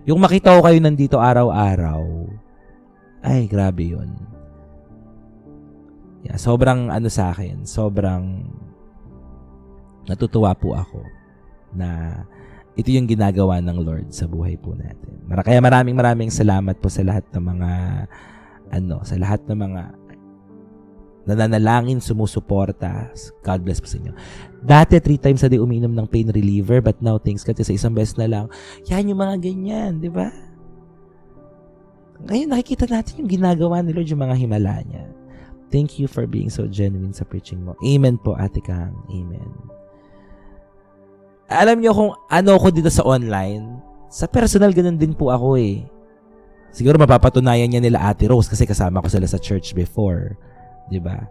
Yung makita ko kayo nandito araw-araw, ay grabe yun. Yeah, sobrang sa akin, sobrang natutuwa po ako na ito yung ginagawa ng Lord sa buhay po natin. Kaya maraming salamat po sa lahat ng mga sa lahat ng mga nananalangin, sumusuporta. God bless po sa inyo. Dati 3 times a day uminom ng pain reliever, but now thanks God sa isang beses na lang. Yan yung mga ganyan, di ba? Ngayon nakikita natin yung ginagawa ni Lord, yung mga himala niya. Thank you for being so genuine sa preaching mo. Amen po, Ate Kang. Amen. Alam niyo kung ano ako dito sa online, sa personal ganun din po ako eh. Siguro mapapatunayan niya nila Ate Rose kasi kasama ko sila sa church before. Diba?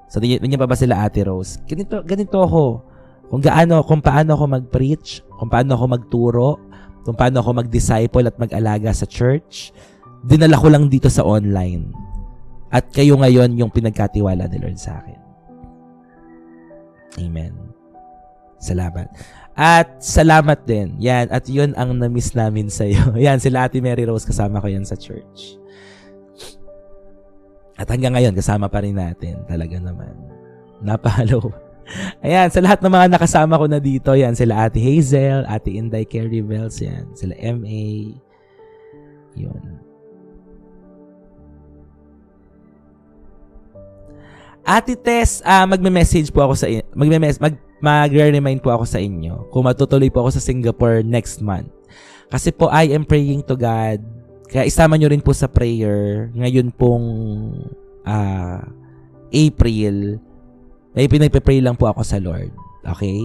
So, niya pa ba sila Ate Rose? Ganito ako. Kung paano ako mag-preach, kung paano ako magturo, kung paano ako mag-disciple at mag-alaga sa church, dinala ko lang dito sa online. At kayo ngayon yung pinagkatiwala ni Lord sa akin. Amen. Salamat. At salamat din. Yan. At yun ang na-miss namin sa iyo. Yan, sila Ate Mary Rose, kasama ko yan sa church. At hanggang ngayon, kasama pa rin natin. Talaga naman. Napahalo. Ayan, sa lahat ng mga nakasama ko na dito, yan, sila Ate Hazel, Ate Inday Carrie Bells, yan, sila MA. Yun. Ate Tess, magme-message po ako sa inyo. Magre-remind po ako sa inyo kung matutuloy po ako sa Singapore next month. Kasi po, I am praying to God. Kaya isama nyo rin po sa prayer. Ngayon pong April, ay pinagpe-pray lang po ako sa Lord. Okay?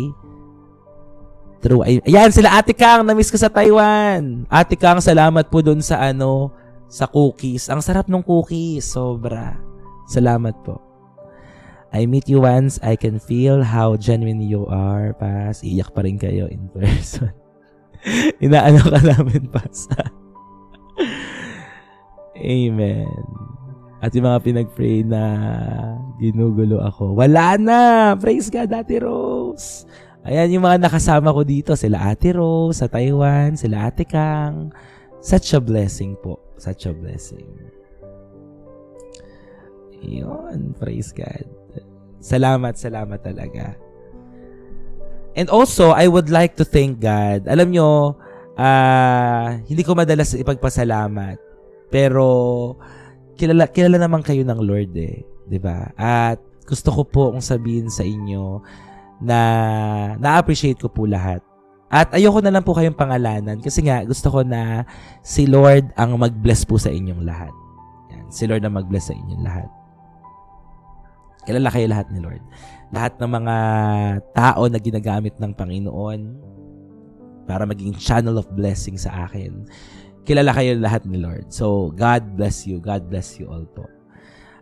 True. Ayan, sila Ate Kang. Na-miss ko sa Taiwan. Ate Kang, salamat po dun sa sa cookies. Ang sarap ng cookies. Sobra. Salamat po. I meet you once. I can feel how genuine you are. Pas, iyak pa rin kayo in person. Inaano ka namin, Pas. Amen. At yung mga pinag-pray na ginugulo ako, wala na! Praise God, Ate Rose! Ayan yung mga nakasama ko dito. Sila Ate Rose sa Taiwan, sila Ate Kang. Such a blessing po. Such a blessing. Yun, praise God. Salamat talaga. And also, I would like to thank God. Alam nyo, hindi ko madalas ipagpasalamat. Pero, kilala naman kayo ng Lord eh. 'Di ba? At gusto ko po kung sabihin sa inyo na na-appreciate ko po lahat. At ayoko na lang po kayong pangalanan kasi nga gusto ko na si Lord ang mag-bless po sa inyong lahat. Yan, si Lord ang mag-bless sa inyong lahat. Kilala kayo lahat ni Lord. Lahat ng mga tao na ginagamit ng Panginoon para maging channel of blessing sa akin. Kilala kayo lahat ni Lord. So, God bless you. God bless you all po.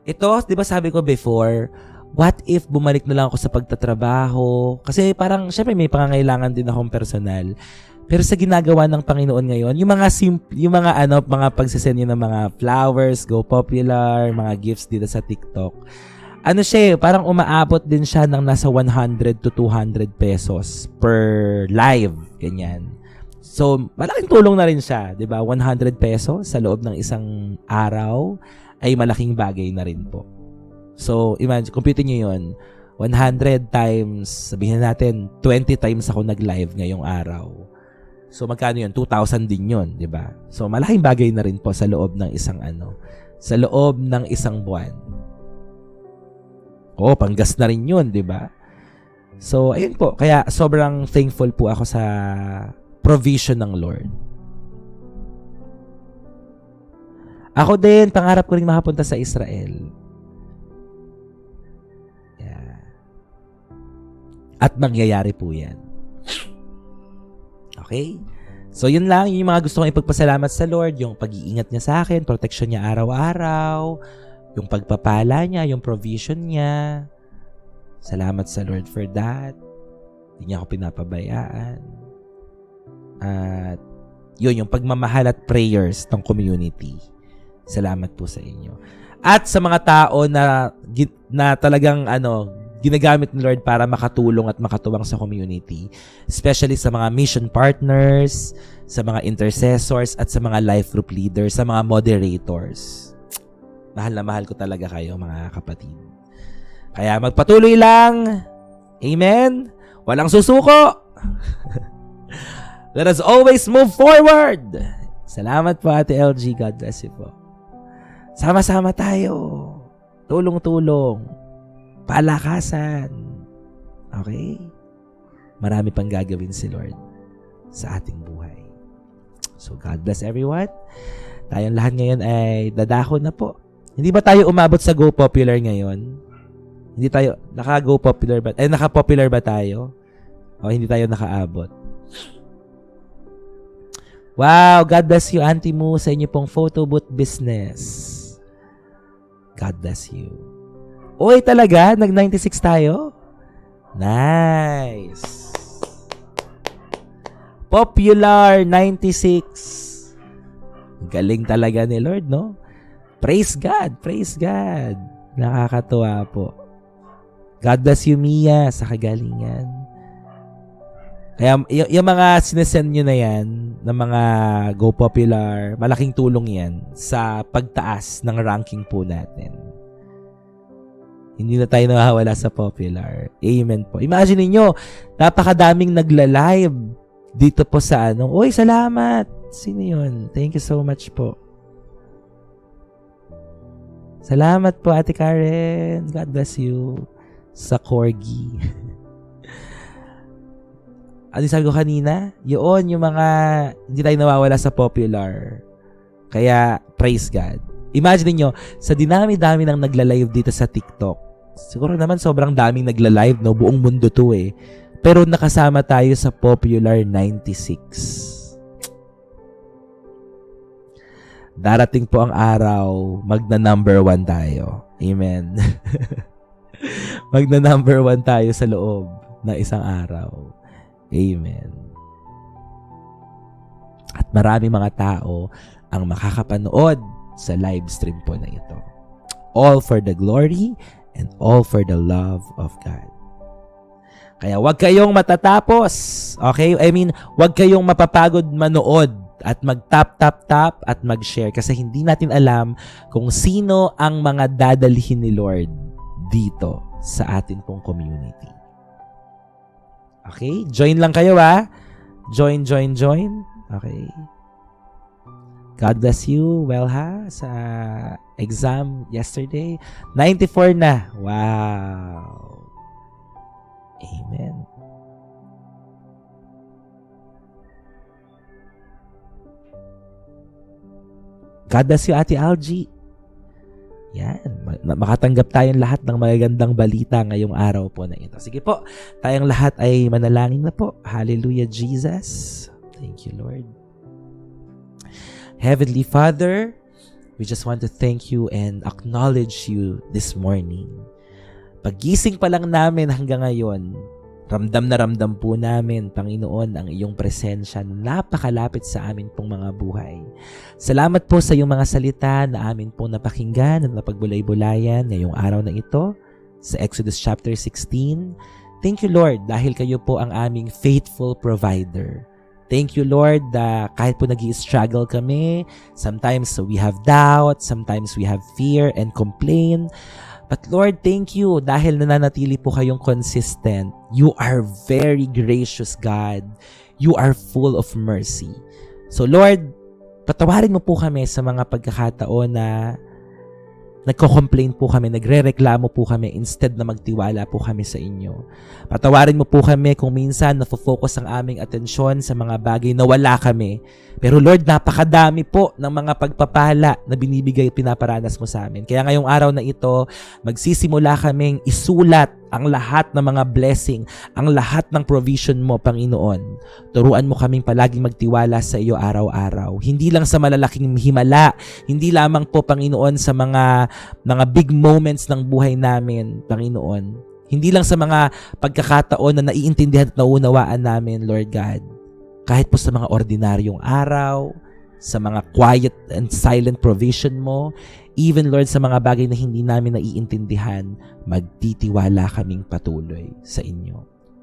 Ito, di ba sabi ko before, what if bumalik na lang ako sa pagtatrabaho? Kasi parang, syempre may pangangailangan din akong personal. Pero sa ginagawa ng Panginoon ngayon, yung mga pagsasend niyo ng mga flowers, Go Popular, mga gifts dito sa TikTok, parang umaabot din siya ng nasa 100 to 200 pesos per live. Ganyan. So, malaking tulong na rin siya, 'di ba? 100 pesos sa loob ng isang araw ay malaking bagay na rin po. So, imagine, compute niyo 'yon. 100 times, sabihin natin, 20 times ako nag-live ngayong araw. So, magkano 'yon? 2,000 din 'yon, 'di ba? So, malaking bagay na rin po sa loob ng sa loob ng isang buwan. Panggas na rin 'yon, 'di ba? So, ayun po. Kaya sobrang thankful po ako sa provision ng Lord. Ako din, pangarap ko rin makapunta sa Israel. Yeah. At mangyayari po yan. Okay? So, yun lang. Yung mga gusto kong ipagpasalamat sa Lord, yung pag-iingat niya sa akin, protection niya araw-araw, yung pagpapala niya, yung provision niya. Salamat sa Lord for that. Hindi niya ako pinapabayaan. At yun, yung pagmamahal at prayers ng community. Salamat po sa inyo. At sa mga tao na talagang ginagamit ni Lord para makatulong at makatuwang sa community. Especially sa mga mission partners, sa mga intercessors, at sa mga life group leaders, sa mga moderators. Mahal na mahal ko talaga kayo, mga kapatid. Kaya magpatuloy lang. Amen? Walang susuko. Let us always move forward. Salamat po, Ate LG. God bless you po. Sama-sama tayo. Tulong-tulong. Palakasan. Okay? Marami pang gagawin si Lord sa ating buhay. So, God bless everyone. Tayong lahat ngayon ay dadako na po. Hindi ba tayo umabot sa Go Popular ngayon? Hindi tayo, naka-Go Popular ba? Naka-popular ba tayo? O hindi tayo nakaabot? Wow, God bless you, Auntie Mo, sa inyo pong photo booth business. God bless you. Oy, talaga? Nag-96 tayo? Nice. Popular 96. Galing talaga ni Lord, no? Praise God, praise God. Nakakatuwa po. God bless you, Mia, sa kagalingan. Kaya yung mga sinesend nyo na yan, ng mga Go Popular, malaking tulong yan sa pagtaas ng ranking po natin. Hindi na tayo nakawala sa Popular. Amen po. Imagine niyo, napakadaming nagla-live dito po sa Uy, salamat! Sino yun? Thank you so much po. Salamat po, Ate Karen. God bless you. Sa Corgi. ano sabi ko kanina? Yun, yung mga hindi tayo nawawala sa popular. Kaya, praise God. Imagine niyo sa dinami-dami ng nagla-live dito sa TikTok, siguro naman sobrang daming nagla-live, no? Buong mundo to eh. Pero nakasama tayo sa popular 96. Darating po ang araw, magna-number 1 tayo. Amen. Magna-number 1 tayo sa loob ng isang araw. Amen. At maraming mga tao ang makakapanood sa live stream po na ito. All for the glory and all for the love of God. Kaya wag kayong matatapos. Okay? I mean, wag kayong mapapagod manood at mag-tap at mag-share kasi hindi natin alam kung sino ang mga dadalhin ni Lord dito sa atin pong community. Okay? Join lang kayo ha. Join. Okay. God bless you. Well ha? Sa exam yesterday. 94 na. Wow. Amen. God bless you, Ate Algie. Yan. Makatanggap tayong lahat ng magagandang balita ngayong araw po na ito. Sige po, tayong lahat ay manalangin na po. Hallelujah, Jesus. Thank you, Lord. Heavenly Father, we just want to thank you and acknowledge you this morning. Paggising pa lang namin hanggang ngayon, ramdam po namin, Panginoon, ang iyong presensya na napakalapit sa amin pong mga buhay. Salamat po sa iyong mga salita na amin pong napakinggan at napagbulay-bulayan ngayong araw na ito sa Exodus chapter 16. Thank you, Lord, dahil kayo po ang aming faithful provider. Thank you, Lord, kahit po nag-i-struggle kami, sometimes we have doubt, sometimes we have fear and complain. But Lord, thank you dahil nananatili po kayong consistent. You are very gracious, God. You are full of mercy. So Lord, patawarin mo po kami sa mga pagkakataon na nagko-complain po kami, nagre-reklamo po kami instead na magtiwala po kami sa inyo. Patawarin mo po kami kung minsan nafo-focus ang aming atensyon sa mga bagay na wala kami. Pero Lord, napakadami po ng mga pagpapala na binibigay, pinaparanas mo sa amin. Kaya ngayong araw na ito, magsisimula kaming isulat ang lahat ng mga blessing, ang lahat ng provision mo, Panginoon. Turuan mo kaming palaging magtiwala sa iyo araw-araw. Hindi lang sa malalaking himala, hindi lamang po, Panginoon, sa mga big moments ng buhay namin, Panginoon. Hindi lang sa mga pagkakataon na naiintindihan at nauunawaan namin, Lord God. Kahit po sa mga ordinaryong araw, sa mga quiet and silent provision mo, even, Lord, sa mga bagay na hindi namin naiintindihan, magtitiwala kaming patuloy sa inyo.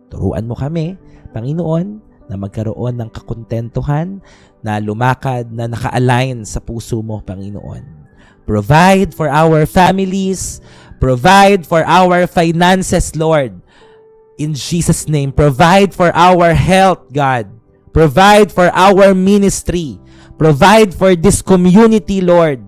Turuan mo kami, Panginoon, na magkaroon ng kakontentuhan, na lumakad, na naka-align sa puso mo, Panginoon. Provide for our families, provide for our finances, Lord. In Jesus' name, provide for our health, God. Provide for our ministry. Provide for this community, Lord.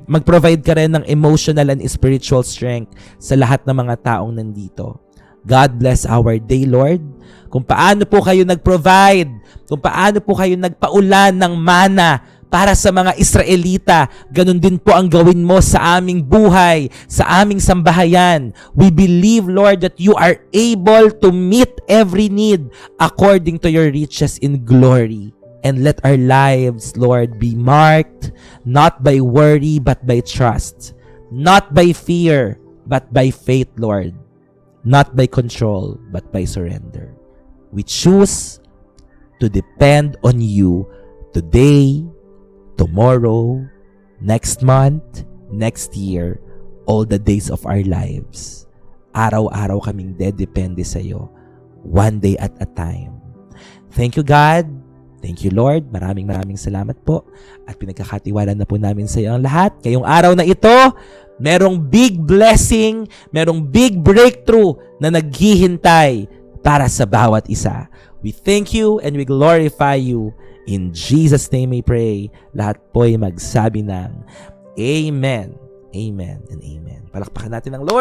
Mag-provide ka rin ng emotional and spiritual strength sa lahat ng mga taong nandito. God bless our day, Lord. Kung paano po kayo nag-provide, kung paano po kayo nagpaulan ng mana para sa mga Israelita, ganun din po ang gawin mo sa aming buhay, sa aming sambahayan. We believe, Lord, that you are able to meet every need according to your riches in glory. And let our lives, Lord, be marked not by worry but by trust, not by fear but by faith, Lord, not by control but by surrender. We choose to depend on you today, tomorrow, next month, next year, all the days of our lives. Araw-araw kaming dedepende sa iyo, one day at a time. Thank you, God. Thank you, Lord. Maraming salamat po. At pinagkakatiwala na po namin sa iyo ang lahat. Ngayong araw na ito, merong big blessing, merong big breakthrough na naghihintay para sa bawat isa. We thank you and we glorify you. In Jesus' name we pray. Lahat po ay magsabi ng Amen. Amen and Amen. Palakpakan natin ang Lord.